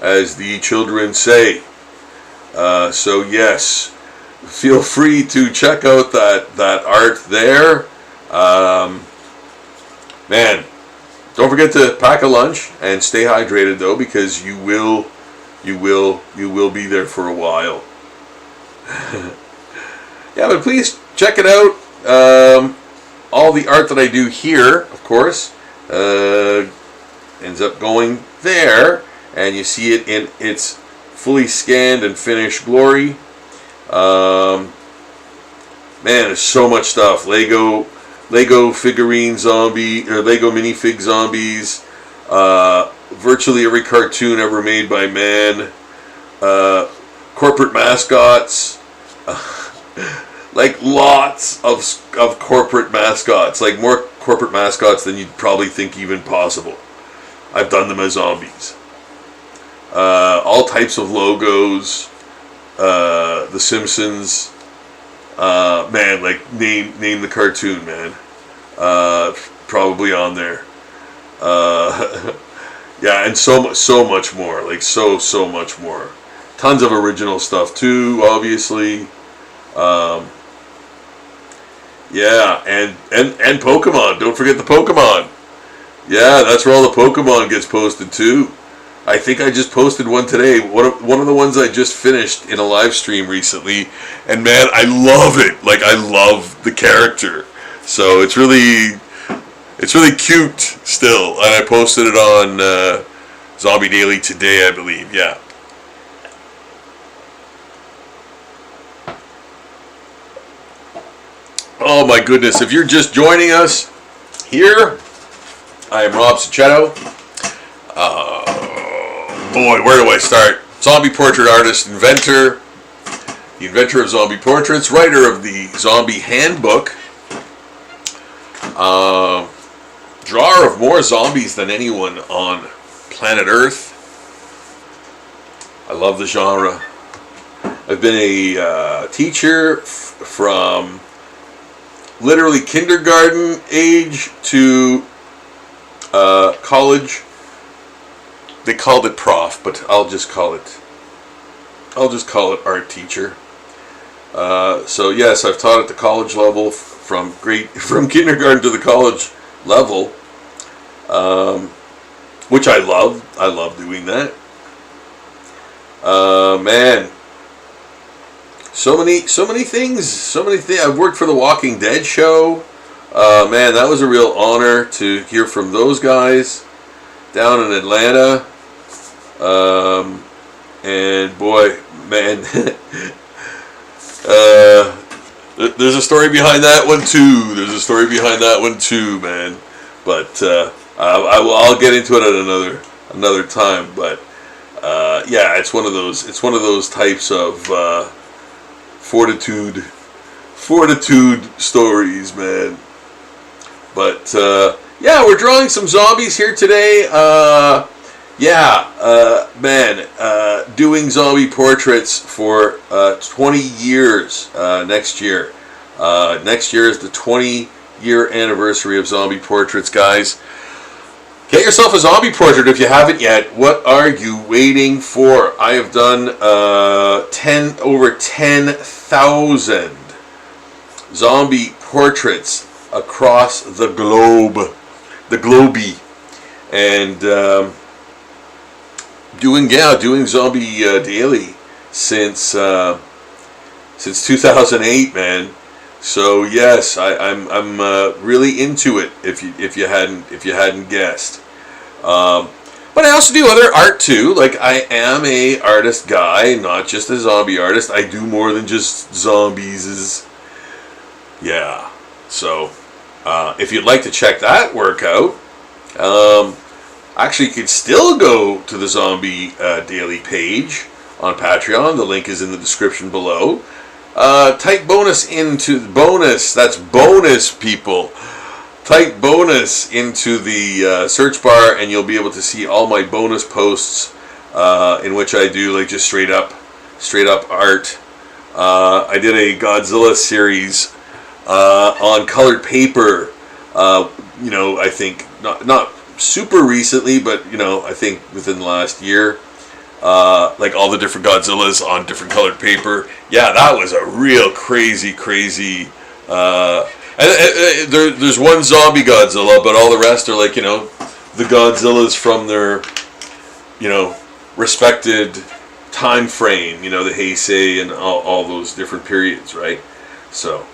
as the children say. So yes, feel free to check out that art there. Man, don't forget to pack a lunch and stay hydrated though, because you will be there for a while. Yeah, but please check it out. All the art that I do here, of course, ends up going there, and you see it in its fully scanned and finished glory. Man, there's so much stuff. Lego figurine zombie, or Lego minifig zombies. Virtually every cartoon ever made by man. Corporate mascots. Like lots of corporate mascots. Like more corporate mascots than you'd probably think even possible. I've done them as zombies. All types of logos. The Simpsons. Man, like name the cartoon, man. Probably on there. Yeah, and so much more. Like so much more. Tons of original stuff too, obviously. Yeah, and Pokemon. Don't forget the Pokemon. Yeah, that's where all the Pokemon gets posted too. I think I just posted one today. One of the ones I just finished in a live stream recently, and man, I love it. Like I love the character. So it's really cute still, and I posted it on Zombie Daily today, I believe. Yeah. Oh my goodness, if you're just joining us here, I am Rob Cicchetto. Boy, where do I start? Zombie portrait artist, inventor, the inventor of zombie portraits, writer of the Zombie Handbook, drawer of more zombies than anyone on planet Earth. I love the genre. I've been a teacher from literally kindergarten age to college. They called it prof, but I'll just call it art teacher. So yes, I've taught at the college level from kindergarten to the college level, which I love. I love doing that. Man, so many things. I've worked for the Walking Dead show. Man, that was a real honor to hear from those guys down in Atlanta. And boy, man, there's a story behind that one too. Man. But I'll get into it at another time. But yeah, it's one of those types of fortitude stories, man. But yeah, we're drawing some zombies here today. Man, doing zombie portraits for 20 years next year. Next year is the 20-year anniversary of zombie portraits, guys. Get yourself a zombie portrait if you haven't yet. What are you waiting for? I have done over 10,000 zombie portraits across the globe, and doing Zombie Daily since 2008, man. So yes, I'm really into it. If you hadn't guessed, but I also do other art too. Like I am a artist guy, not just a zombie artist. I do more than just zombies. Yeah. So if you'd like to check that work out, actually you could still go to the Zombie Daily page on Patreon. The link is in the description below. Type bonus into bonus. That's bonus, people. Type bonus into the search bar, and you'll be able to see all my bonus posts in which I do like just straight up art. I did a Godzilla series on colored paper. I think not super recently, but I think within the last year. Like all the different Godzillas on different colored paper. Yeah, that was a real crazy. And there's one zombie Godzilla, but all the rest are like the Godzillas from their respected time frame. The Heisei and all those different periods, right? So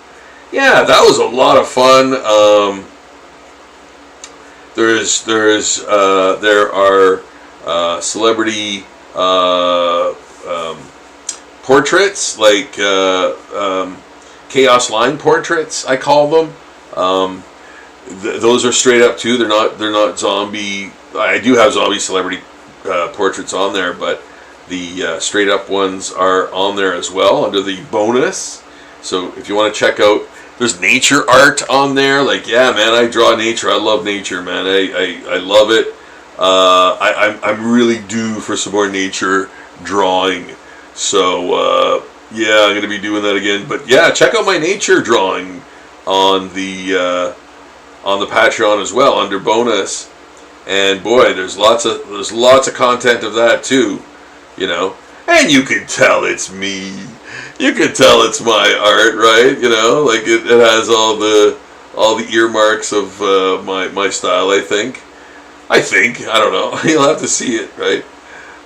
yeah, that was a lot of fun. There are celebrity portraits, like Chaos Line portraits, I call them. Those are straight up too. They're not zombie. I do have zombie celebrity portraits on there, but the straight up ones are on there as well under the bonus. So if you want to check out, there's nature art on there. Like, yeah, man, I draw nature. I love nature, man. I love it. I'm really due for some more nature drawing. So yeah, I'm gonna be doing that again. But yeah, check out my nature drawing on the Patreon as well under bonus. And boy, there's lots of content of that too, And you can tell it's me. You can tell it's my art, right? Like it has all the earmarks of my style. I think. I don't know. You'll have to see it, right?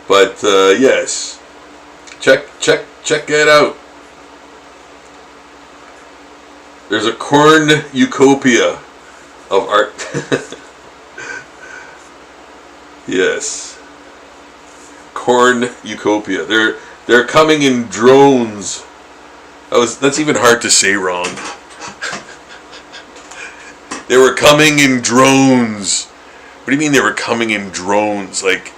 But yes, check it out. There's a cornucopia of art. Yes, cornucopia. They're coming in drones. That's even hard to say wrong. They were coming in drones. What do you mean they were coming in drones? Like,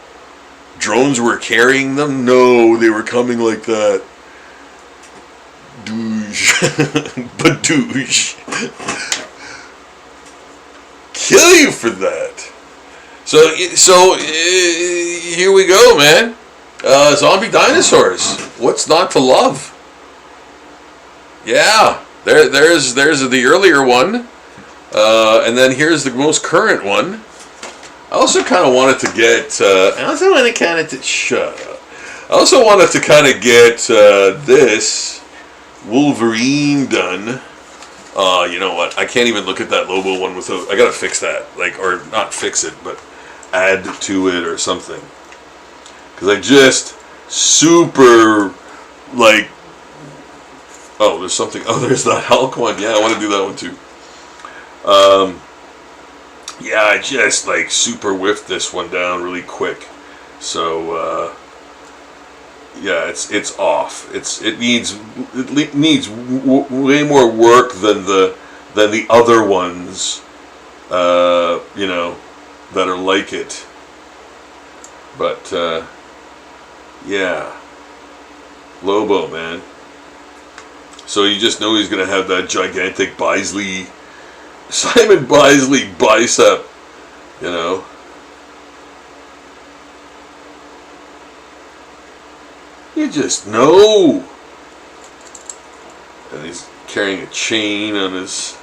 drones were carrying them? No, they were coming like that. Douche. Badouche. Kill you for that. So here we go, man. Zombie Dinosaurs. What's not to love? Yeah, there's the earlier one. And then here's the most current one. I also kind of wanted to get. Shut up. I also wanted to kind of get this Wolverine done. You know what? I can't even look at that Lobo one without. I gotta fix that, or not fix it, but add to it or something. Because I just super Oh, there's something. Oh, there's that Hulk one. Yeah, I want to do that one too. Yeah, I just super whiffed this one down really quick. So yeah, it's off. It needs way more work than the other ones. That are like it. But yeah, Lobo, man. So you just know he's gonna have that gigantic Simon Bisley bicep, You just know. And he's carrying a chain on his.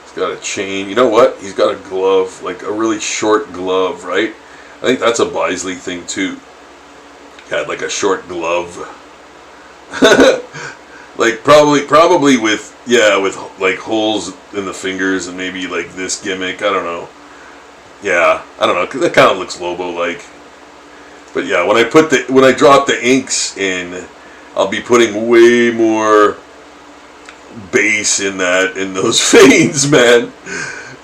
He's got a chain. You know what? He's got a glove, like a really short glove, right? I think that's a Bisley thing too. He had like a short glove. Probably with holes in the fingers and maybe like this gimmick. I don't know. Yeah, I don't know. That kind of looks Lobo-like. But yeah, when I drop the inks in, I'll be putting way more bass in those veins, man.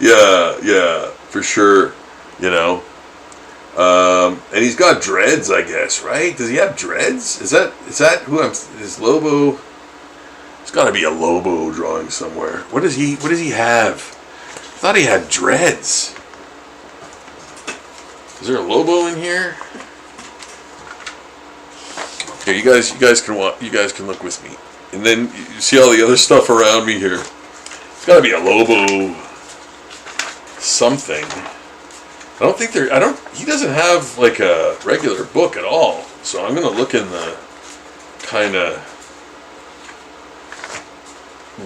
Yeah, for sure. And he's got dreads, I guess, right? Does he have dreads? Is that is Lobo? There's got to be a Lobo drawing somewhere. What does he have? I thought he had dreads. Is there a Lobo in here? Here, you guys can look with me, and then you see all the other stuff around me here. It's got to be a Lobo something. I don't think there. I don't. He doesn't have like a regular book at all. So I'm gonna look in the kind of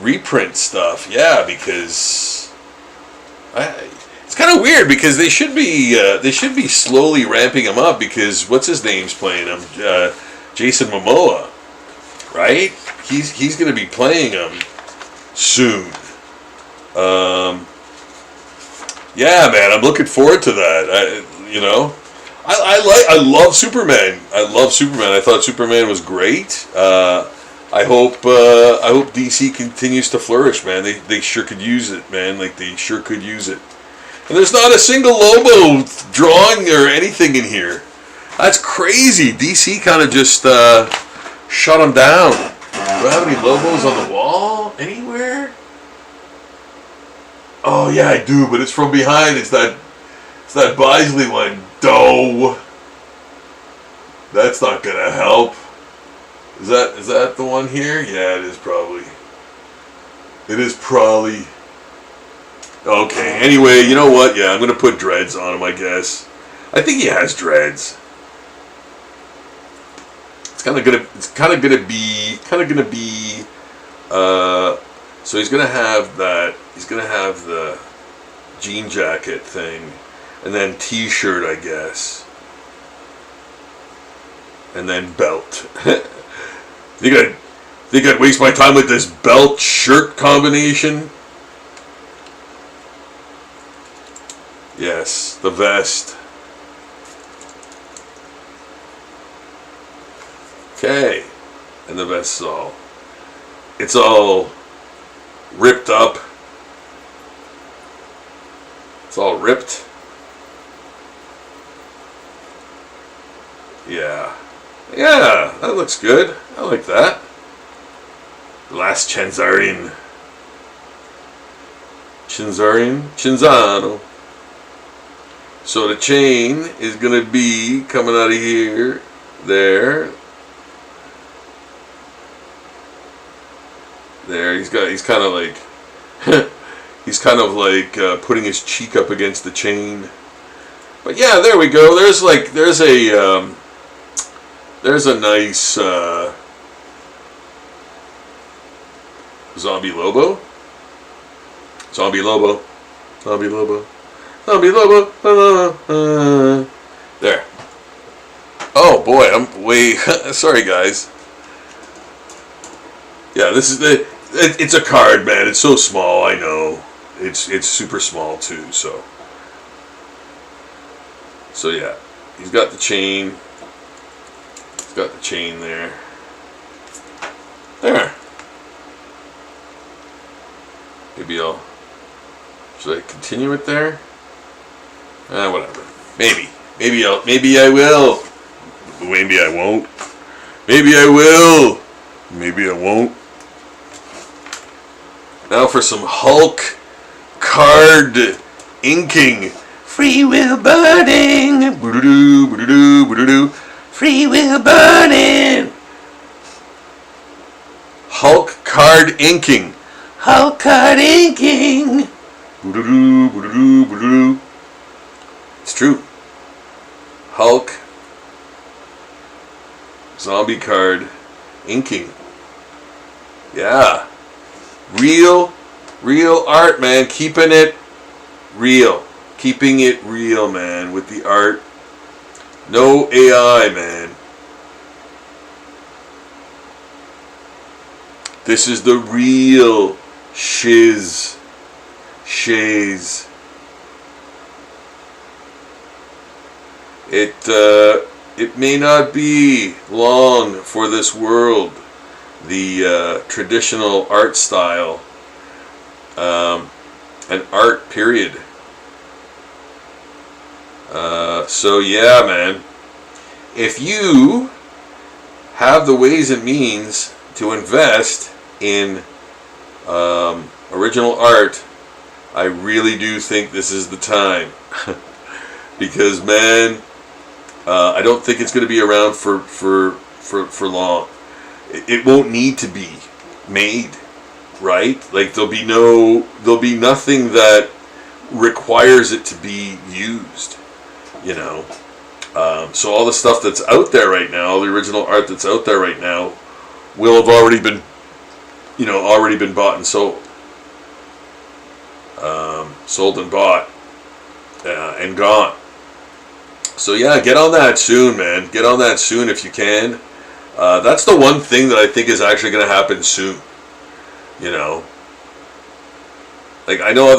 reprint stuff. Yeah, because it's kind of weird because they should be slowly ramping him up because what's his name's playing him, Jason Momoa, right? He's gonna be playing him soon. Yeah, man, I'm looking forward to that. I love Superman. I love Superman. I thought Superman was great. I hope DC continues to flourish, man. They sure could use it, man. Like they sure could use it. And there's not a single Lobo drawing or anything in here. That's crazy. DC kind of just shut them down. Do I have any Lobos on the wall anywhere? Oh yeah, I do, but it's from behind. It's that Bisley one. Doe. That's not gonna help. Is that the one here? Yeah, it is probably. It is probably. Okay. Anyway, you know what? Yeah, I'm gonna put dreads on him. I guess. I think he has dreads. It's kind of gonna be. So he's gonna have that. He's gonna have the jean jacket thing, and then t-shirt, I guess, and then belt. Think I'd waste my time with this belt shirt combination? Yes, the vest. Okay, and the vest's it's all ripped up. It's all ripped. Yeah. Yeah, that looks good. I like that. Last Chinzano. So the chain is going to be coming out of here, there. There, he's kind of like putting his cheek up against the chain. But yeah, there we go. There's a nice zombie Lobo. There. Oh boy, I'm way sorry guys. Yeah, this is it's a card, man. It's so small, I know. It's super small too, so yeah. He's got the chain. He's got the chain there. There. Maybe should I continue it there? Whatever. Maybe I will. Maybe I won't. Maybe I will. Maybe I won't. Now for some Hulk card inking. Free will burning. Boo-doo-doo, boo-doo-doo, boo-doo-doo. Free will burning. Hulk card inking. Hulk card inking. Boo-doo-doo, boo-doo-doo, boo-doo-doo. It's true. Hulk zombie card inking. Yeah. Real art, man. Keeping it real. Keeping it real, man, with the art. No AI, man. This is the real shiz. Shays. It may not be long for this world, the traditional art style, and art period. So yeah, man, if you have the ways and means to invest in original art, I really do think this is the time. Because man, I don't think it's going to be around for for long. It won't need to be made, right? Like there'll be nothing that requires it to be used, you know. So all the stuff that's out there right now, all the original art that's out there right now, will have already been bought and sold. Sold and bought, and gone. So yeah, get on that soon, man. Get on that soon if you can. That's the one thing that I think is actually going to happen soon. You know, like I know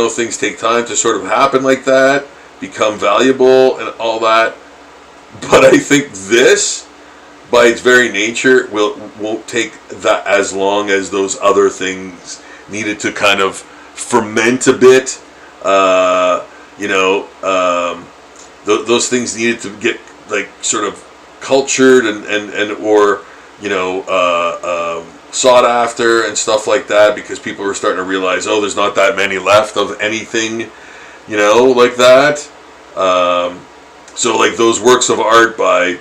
things take time to sort of happen like that, become valuable and all that. But I think this, by its very nature, won't take that as long as those other things needed to kind of ferment a bit. Those things needed to get like sort of cultured and or sought after and stuff like that, because people were starting to realize, oh, there's not that many left of anything, like that. So like those works of art by,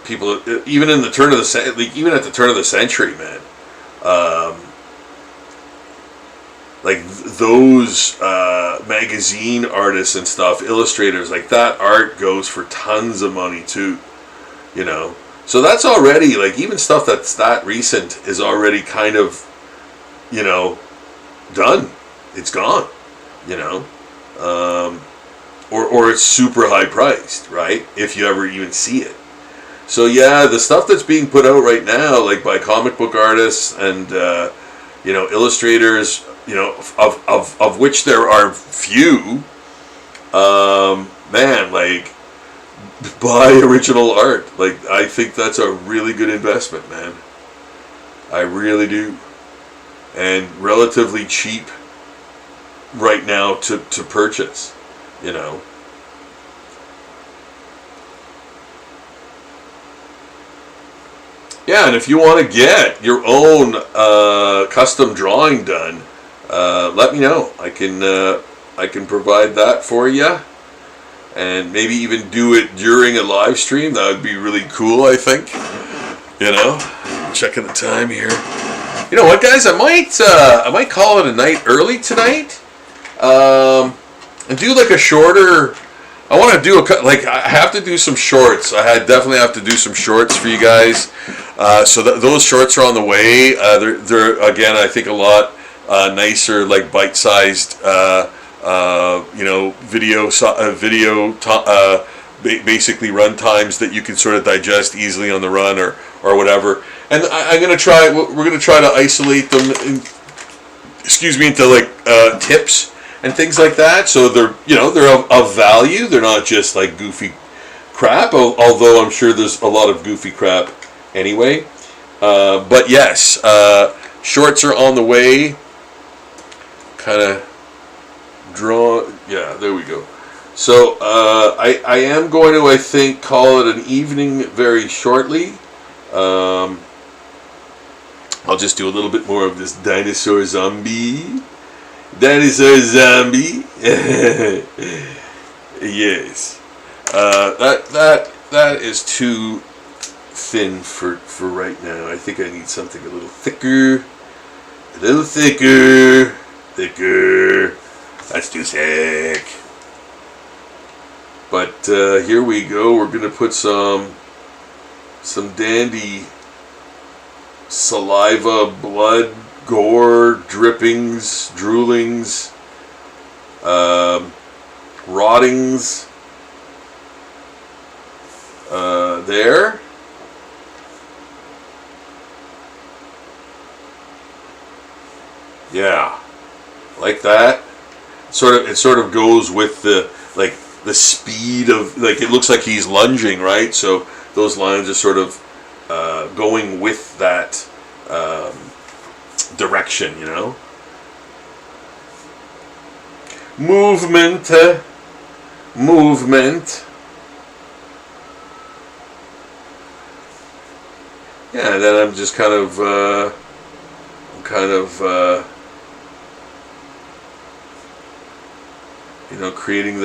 people, even in the turn of the even at the turn of the century, man. Like those magazine artists and stuff, illustrators, like that art goes for tons of money too, So that's already, like, even stuff that's that recent is already kind of, done. It's gone, or it's super high priced, right? If you ever even see it. So yeah, the stuff that's being put out right now, like by comic book artists and illustrators, of which there are few, man, like, buy original art. Like, I think that's a really good investment, man. I really do. And relatively cheap right now to purchase, Yeah, and if you want to get your own custom drawing done, let me know. I can provide that for you, and maybe even do it during a live stream. That would be really cool, I think. Checking the time here. You know what, guys? I might call it a night early tonight, and do like a shorter. I want to do I have to do some shorts. I definitely have to do some shorts for you guys. So those shorts are on the way. They're again, I think, a lot nicer, like bite-sized, basically run times that you can sort of digest easily on the run or whatever. And we're gonna try to isolate them, into like tips and things like that. So they're of value. They're not just like goofy crap. Although I'm sure there's a lot of goofy crap anyway. But yes, shorts are on the way. Kind of draw. Yeah, there we go. So I am going to, I think, call it an evening very shortly. I'll just do a little bit more of this dinosaur zombie. Yes. That is too thin for right now. I think I need something a little thicker. Thicker. That's too sick. But here we go. We're gonna put some dandy saliva, blood, gore, drippings, droolings, rottings there. Yeah, like that. It sort of goes with the speed of, like, it looks like he's lunging, right? So those lines are sort of going with that direction, Movement. Yeah, and then I'm just kind of creating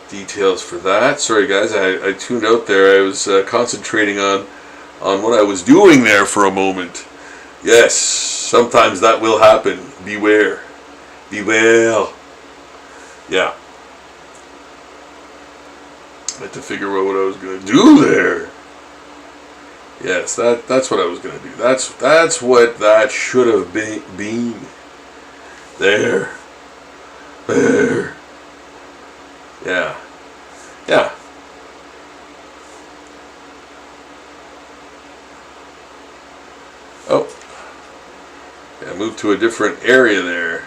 details for that. Sorry guys, I tuned out there. I was concentrating on what I was doing there for a moment. Yes, sometimes that will happen. Beware. Beware. Yeah. I had to figure out what I was going to do there. Yes, that's what I was going to do. That's what that should have been. There. There. Yeah. Yeah. Oh. Yeah, move to a different area there.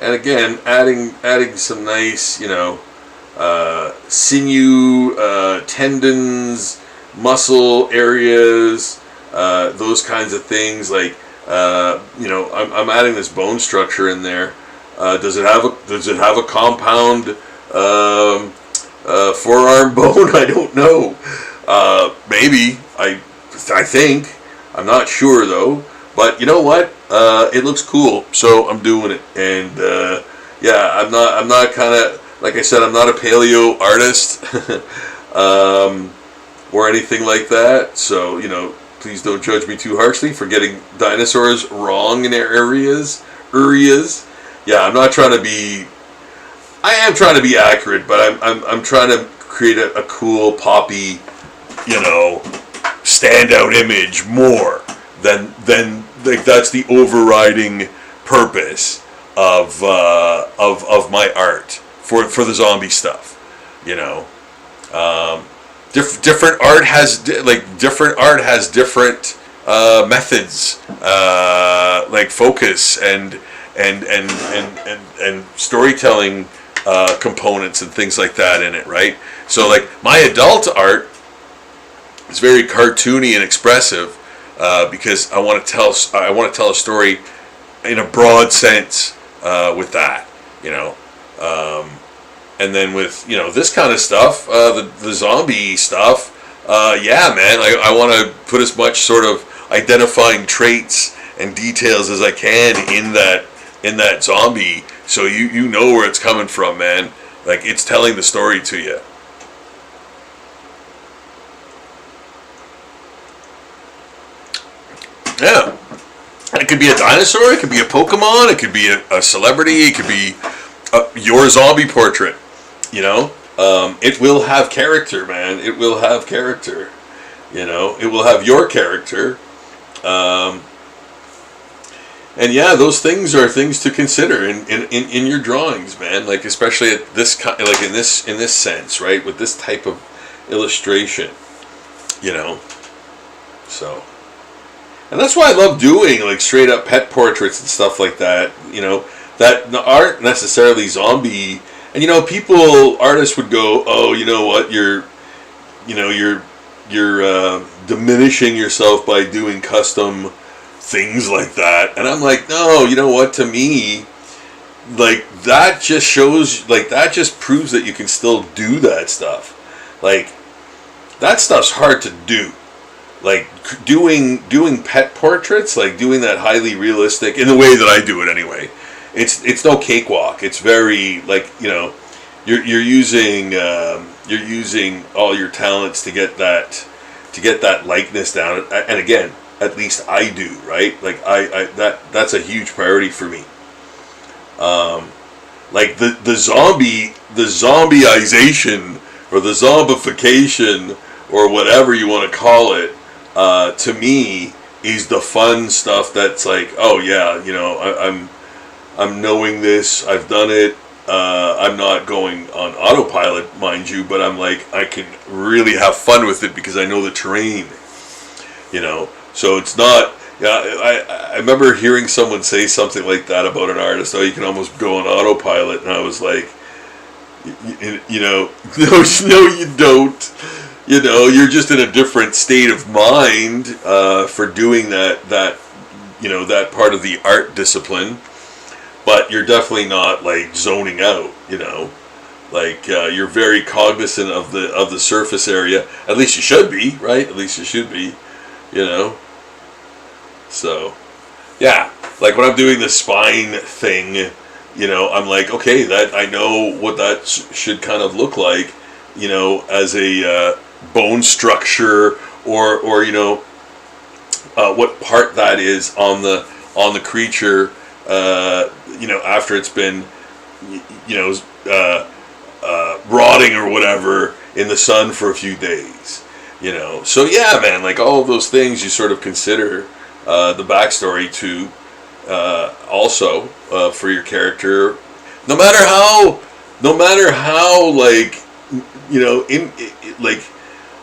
And again, adding some nice, sinew, tendons, muscle areas, those kinds of things. Like, I'm adding this bone structure in there. Does it have a compound forearm bone? I don't know. Maybe. I think. I'm not sure though. But you know what? It looks cool, so I'm doing it. And yeah, I'm not kind of, like I said, I'm not a paleo artist or anything like that. So please don't judge me too harshly for getting dinosaurs wrong in areas. Yeah, I'm not trying to be. I am trying to be accurate, but I'm trying to create a cool, poppy, standout image more than like that's the overriding purpose of my art for the zombie stuff. Different art has different methods, like focus and storytelling components and things like that in it, right? So like my adult art is very cartoony and expressive because I want to tell a story in a broad sense with that, and then with this kind of stuff, the zombie stuff, yeah, man, I want to put as much sort of identifying traits and details as I can in that zombie, so you know where it's coming from, man. Like, it's telling the story to you. Yeah. It could be a dinosaur, it could be a Pokemon, it could be a celebrity, it could be your zombie portrait. It will have character, man. It will have character. It will have your character. And yeah, those things are things to consider in your drawings, man. Like, especially at this like in this sense, right? With this type of illustration, So, and that's why I love doing like straight up pet portraits and stuff like that. That aren't necessarily zombie. And artists would go, oh, you know what, you're diminishing yourself by doing custom things like that. And I'm like, no, you know what, to me, like, that just shows, like, that just proves that you can still do that stuff. Like, that stuff's hard to do. Like, doing pet portraits, like doing that highly realistic, in the way that I do it anyway, it's no cakewalk. It's very, like, you're using all your talents to get that likeness down. And again, at least I do, right? Like, that's a huge priority for me. Like the zombieization or the zombification or whatever you want to call it, to me is the fun stuff. That's like, oh yeah, I'm knowing this, I've done it. I'm not going on autopilot, mind you, but I'm like, I can really have fun with it because I know the terrain, So it's not. I remember hearing someone say something like that about an artist. Oh, you can almost go on autopilot, and I was like, no, you don't. You're just in a different state of mind for doing that part of the art discipline. But you're definitely not like zoning out, Like, you're very cognizant of the surface area. At least you should be, right? At least you should be, So, yeah. Like when I'm doing the spine thing, I'm like, okay, that I know what that should kind of look like, as a bone structure, or what part that is on the creature, after it's been, rotting or whatever in the sun for a few days. So yeah, man, like all of those things you sort of consider the backstory to, also for your character, no matter how like like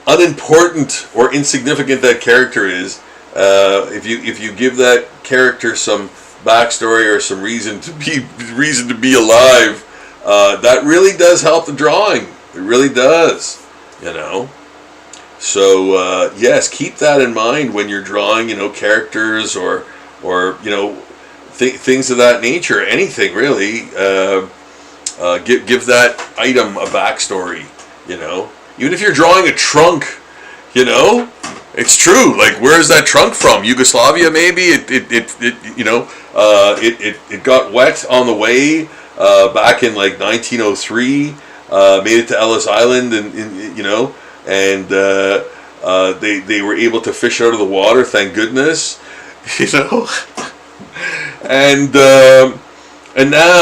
unimportant or insignificant that character is. If you give that character some backstory or some reason to be alive, that really does help the drawing. It really does. So yes, keep that in mind when you're drawing, characters or things of that nature. Anything really. Give that item a backstory. Even if you're drawing a trunk, it's true. Like, where is that trunk from? Yugoslavia, maybe. It got wet on the way back in like 1903. Made it to Ellis Island, and they were able to fish out of the water. Thank goodness, and now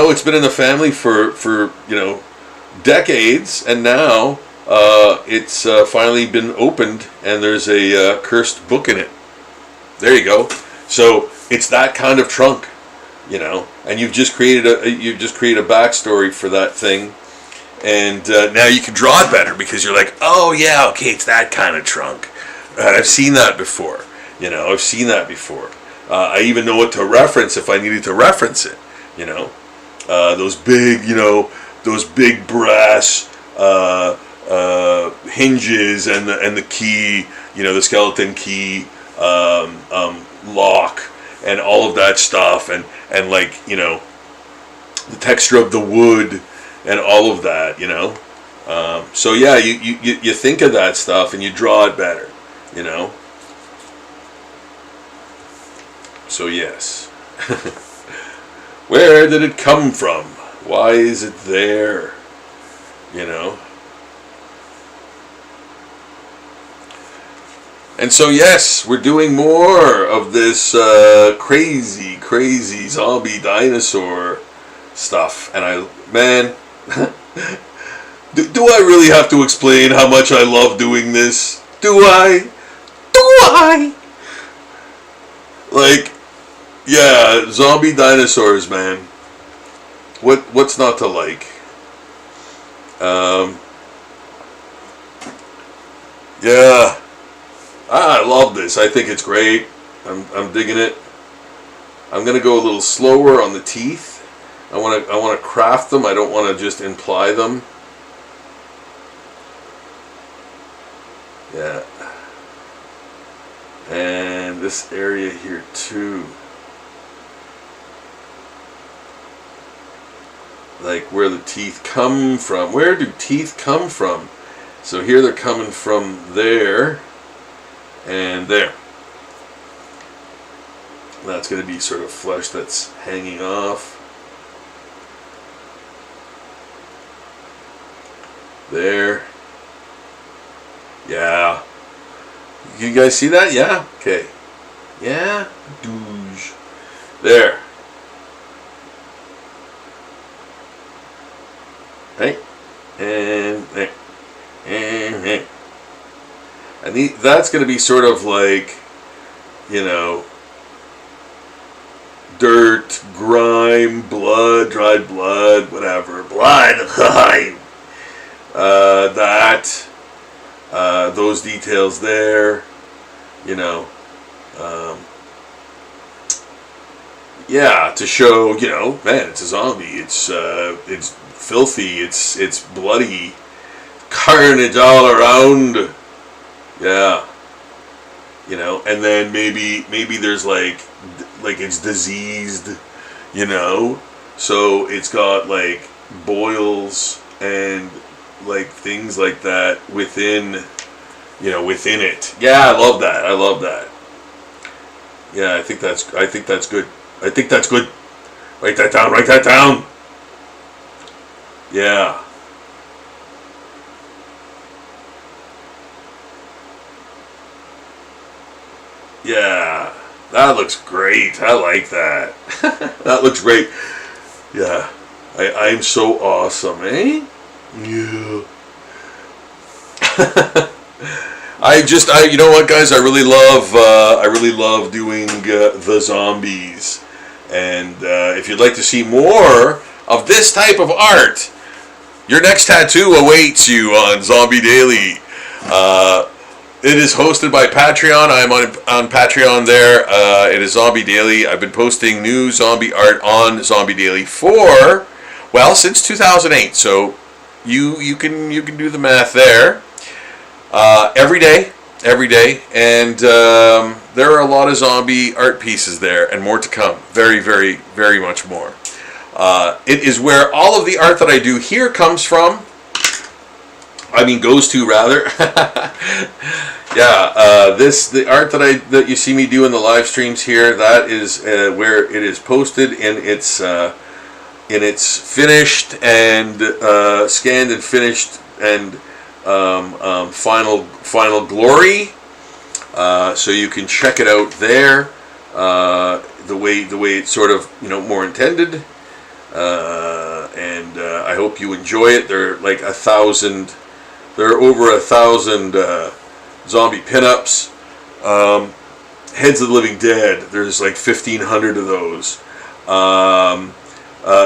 it's been in the family for decades, and now it's finally been opened, and there's a cursed book in it. There you go. So it's that kind of trunk, and you've just created a backstory for that thing, and now you can draw it better because you're like, oh yeah, okay, it's that kind of trunk. I've seen that before. I've seen that before. I even know what to reference if I needed to reference it. Those big brass hinges and the key, the skeleton key, lock, and all of that stuff, and like, the texture of the wood and all of that, so yeah, you think of that stuff and you draw it better, so yes. Where did it come from? Why is it there? And so yes, we're doing more of this crazy zombie dinosaur stuff. And do I really have to explain how much I love doing this? Do I? Like, yeah, zombie dinosaurs, man. What's not to like? Yeah, I love this. I think it's great. I'm digging it. I'm gonna go a little slower on the teeth. I want to craft them. I don't want to just imply them. Yeah. And this area here too. Like where the teeth come from. Where do teeth come from? So here they're coming from there and there. That's going to be sort of flesh that's hanging off. There. Yeah. You guys see that? Yeah? Okay. Yeah? Douche. There. Right? And there. And there. And that's going to be sort of like, dirt, grime, blood, dried blood, whatever. Blood. Those details there, yeah, to show, man, it's a zombie. It's filthy. It's bloody, carnage all around. Yeah, and then maybe there's like it's diseased, so it's got like boils and like things like that within it. Yeah, I love that. Yeah, I think that's good. Write that down. Write that down. Yeah. Yeah. That looks great. I like that. That looks great. Yeah. I'm so awesome, eh? Yeah. You know what, guys? I really love doing the zombies. And if you'd like to see more of this type of art, your next tattoo awaits you on Zombie Daily. It is hosted by Patreon. I'm on Patreon there. It is Zombie Daily. I've been posting new zombie art on Zombie Daily since 2008. So you can do the math there. Every day, and there are a lot of zombie art pieces there, and more to come. Very, very, very much more. It is where all of the art that I do here goes to rather. Yeah, the art that you see me do in the live streams here, that is where it is posted in its finished and scanned and finished and final glory. So you can check it out there. The way it's sort of more intended. And I hope you enjoy it. There are like 1,000. There are over 1,000 zombie pinups. Heads of the Living Dead. There's like 1,500 of those.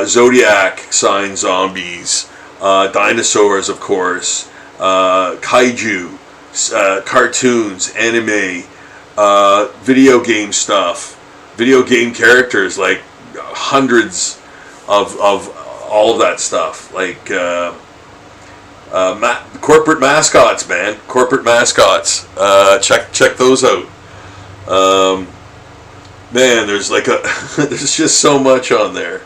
Zodiac sign zombies. Dinosaurs, of course. Kaiju. Cartoons. Anime. Video game stuff. Video game characters, like hundreds of all of that stuff, like corporate mascots, man. Corporate mascots. Check those out. Man, there's there's just so much on there.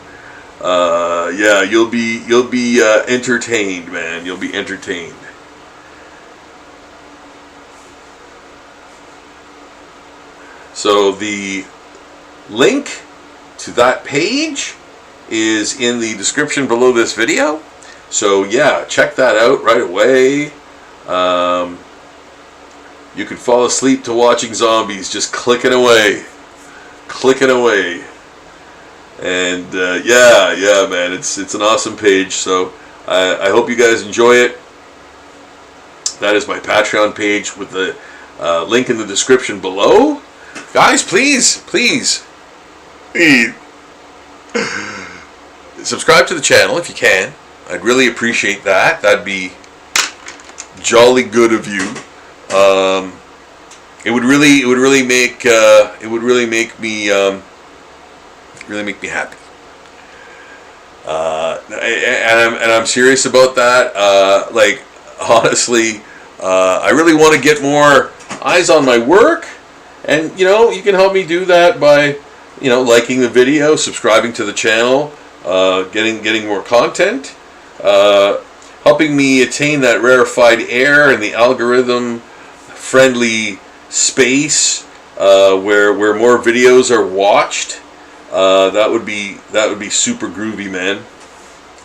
Yeah, you'll be entertained, man. You'll be entertained. So the link to that page is in the description below this video. So yeah, check that out right away. You can fall asleep to watching zombies just clicking away. And yeah, man, it's an awesome page. So I hope you guys enjoy it. That is my Patreon page with the link in the description below. Guys, please subscribe to the channel if you can. I'd really appreciate that. That'd be jolly good of you. It would really make me happy. And I'm serious about that. Like, honestly, I really want to get more eyes on my work. And, you can help me do that by, liking the video, subscribing to the channel, getting more content, helping me attain that rarefied air and the algorithm-friendly space where more videos are watched. That would be super groovy, man.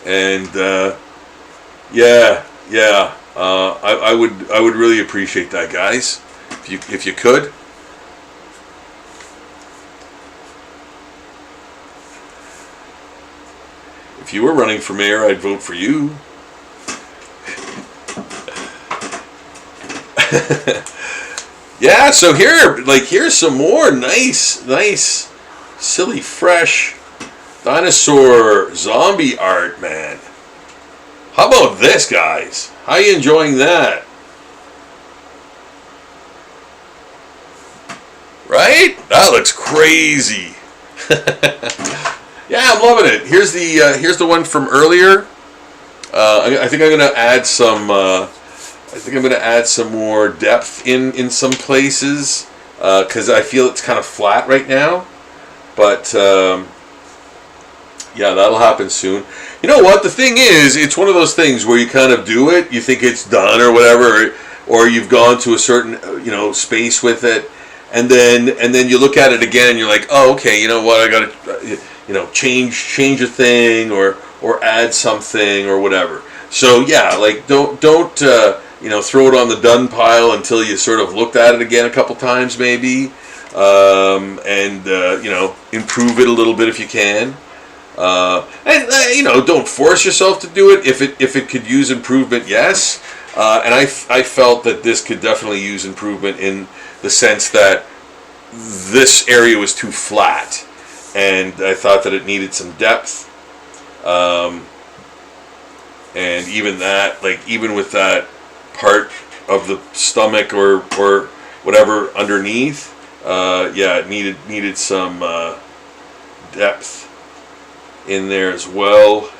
And I would really appreciate that, guys, if you could. If you were running for mayor, I'd vote for you. Yeah, so here's some more nice, silly, fresh dinosaur zombie art, man. How about this, guys? How you enjoying that? Right? That looks crazy. Yeah, I'm loving it. Here's the one from earlier. I think I'm gonna add some. I think I'm gonna add some more depth in some places because I feel it's kind of flat right now. But yeah, that'll happen soon. You know what? The thing is, it's one of those things where you kind of do it, you think it's done or whatever, or you've gone to a certain space with it, and then you look at it again, and you're like, oh, okay, you know what? I gotta change a thing or add something or whatever. So yeah, like don't throw it on the done pile until you sort of looked at it again a couple times maybe, and improve it a little bit if you can. And don't force yourself to do it if it could use improvement. Yes, and I felt that this could definitely use improvement in the sense that this area was too flat, and I thought that it needed some depth. And even that, like even with that part of the stomach or whatever underneath, it needed some depth in there as well.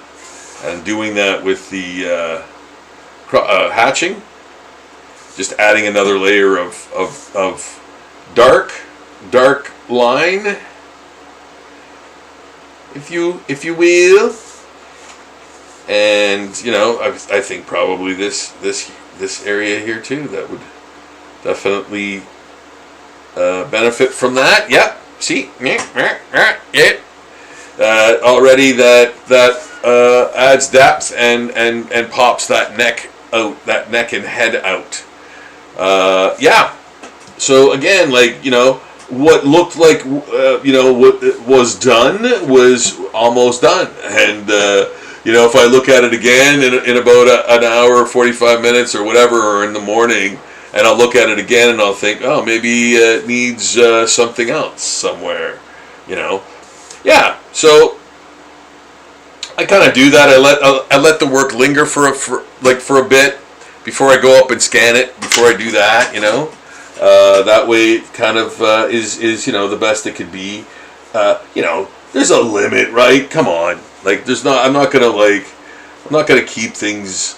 And doing that with the hatching, just adding another layer of dark line, if you will. And I think probably this area here too, that would definitely benefit from that. Yep. See, yeah. Already that adds depth and pops that neck out, that neck and head out. Yeah. So again, like what looked like what was done was almost done, and if I look at it again in about an hour, 45 minutes or whatever, or in the morning, and I'll look at it again and I'll think, oh, maybe it needs something else somewhere, Yeah, so I kind of do that. I let the work linger for a bit before I go up and scan it. Before I do that, that way it kind of is the best it could be. There's a limit, right? Come on. Like I'm not gonna keep things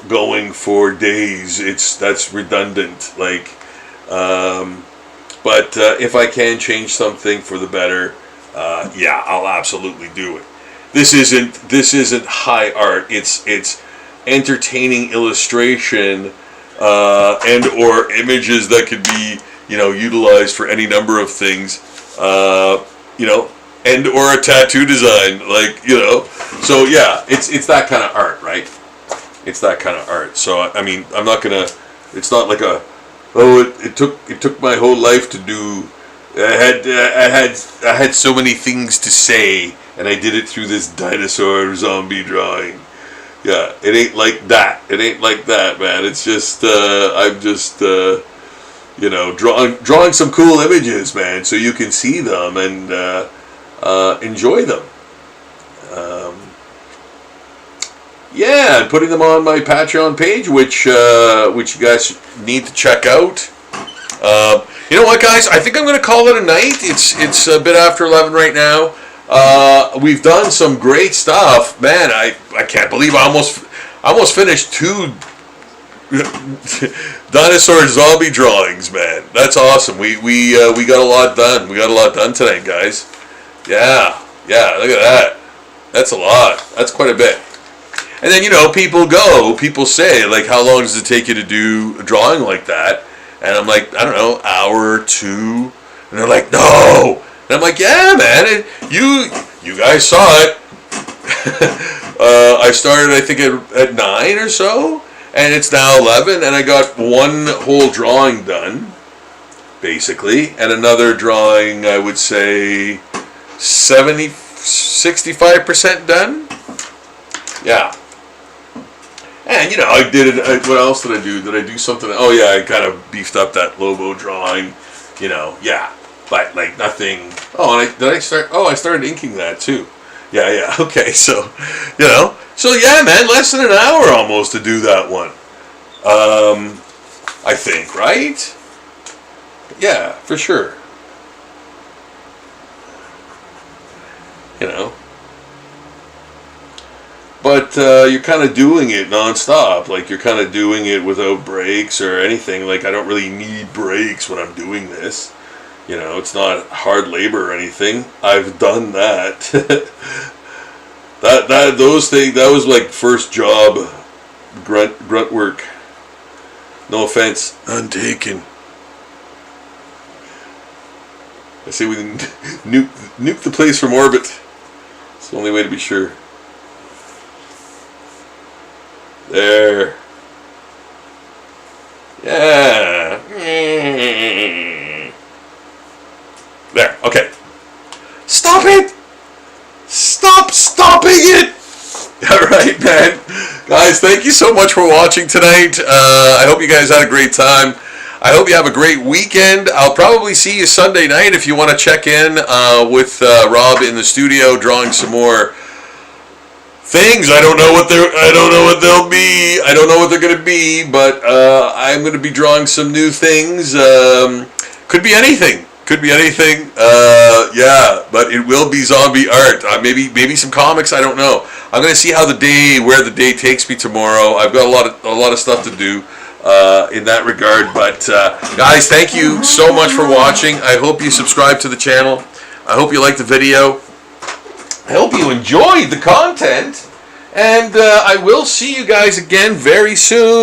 going for days. That's redundant. Like, but if I can change something for the better, I'll absolutely do it. This isn't high art. It's entertaining illustration and or images that could be utilized for any number of things. And or a tattoo design, so yeah, it's that kind of art, right? It's that kind of art. So I mean, I'm not gonna. It's not like it took my whole life to do. I had so many things to say, and I did it through this dinosaur zombie drawing. Yeah, it ain't like that. It ain't like that, man. It's just I'm just drawing some cool images, man, so you can see them and. Enjoy them. And putting them on my Patreon page, which you guys need to check out. You know what, guys? I think I'm going to call it a night. It's a bit after 11 right now. We've done some great stuff, man. I can't believe I almost finished 2 dinosaur zombie drawings, man. That's awesome. We got a lot done. We got a lot done tonight, guys. Yeah, look at that. That's a lot. That's quite a bit. And then, people say, like, how long does it take you to do a drawing like that? And I'm like, I don't know, hour or 2. And they're like, no. And I'm like, yeah, man, you guys saw it. I started, I think, at 9 or so, and it's now 11, and I got one whole drawing done, basically, and another drawing, I would say, 65% done. Yeah. And I did it. What else did I do? Did I do something? Oh yeah, I kind of beefed up that Lobo drawing. Yeah, but like nothing. Oh, and did I start? Oh, I started inking that too. Yeah. Okay, so so yeah, man, less than an hour almost to do that one. I think, right? Yeah, for sure. But you're kind of doing it nonstop. Like, you're kind of doing it without breaks or anything. Like, I don't really need breaks when I'm doing this. It's not hard labor or anything. I've done that. Those things, that was like first job grunt work. No offense, none taken. I say we can nuke the place from orbit. It's the only way to be sure. There. Yeah. There. Okay. Stop it! Stop stopping it! Alright, man. Guys, thank you so much for watching tonight. I hope you guys had a great time. I hope you have a great weekend. I'll probably see you Sunday night if you want to check in with Rob in the studio, drawing some more things. I don't know what they'll be. I don't know what they're going to be, but I'm going to be drawing some new things. Could be anything. Could be anything. Yeah, but it will be zombie art. Maybe some comics. I don't know. I'm going to see how where the day takes me tomorrow. I've got a lot of stuff to do in that regard. But guys, thank you so much for watching. I hope you subscribe to the channel. I hope you like the video. I hope you enjoyed the content. And I will see you guys again very soon.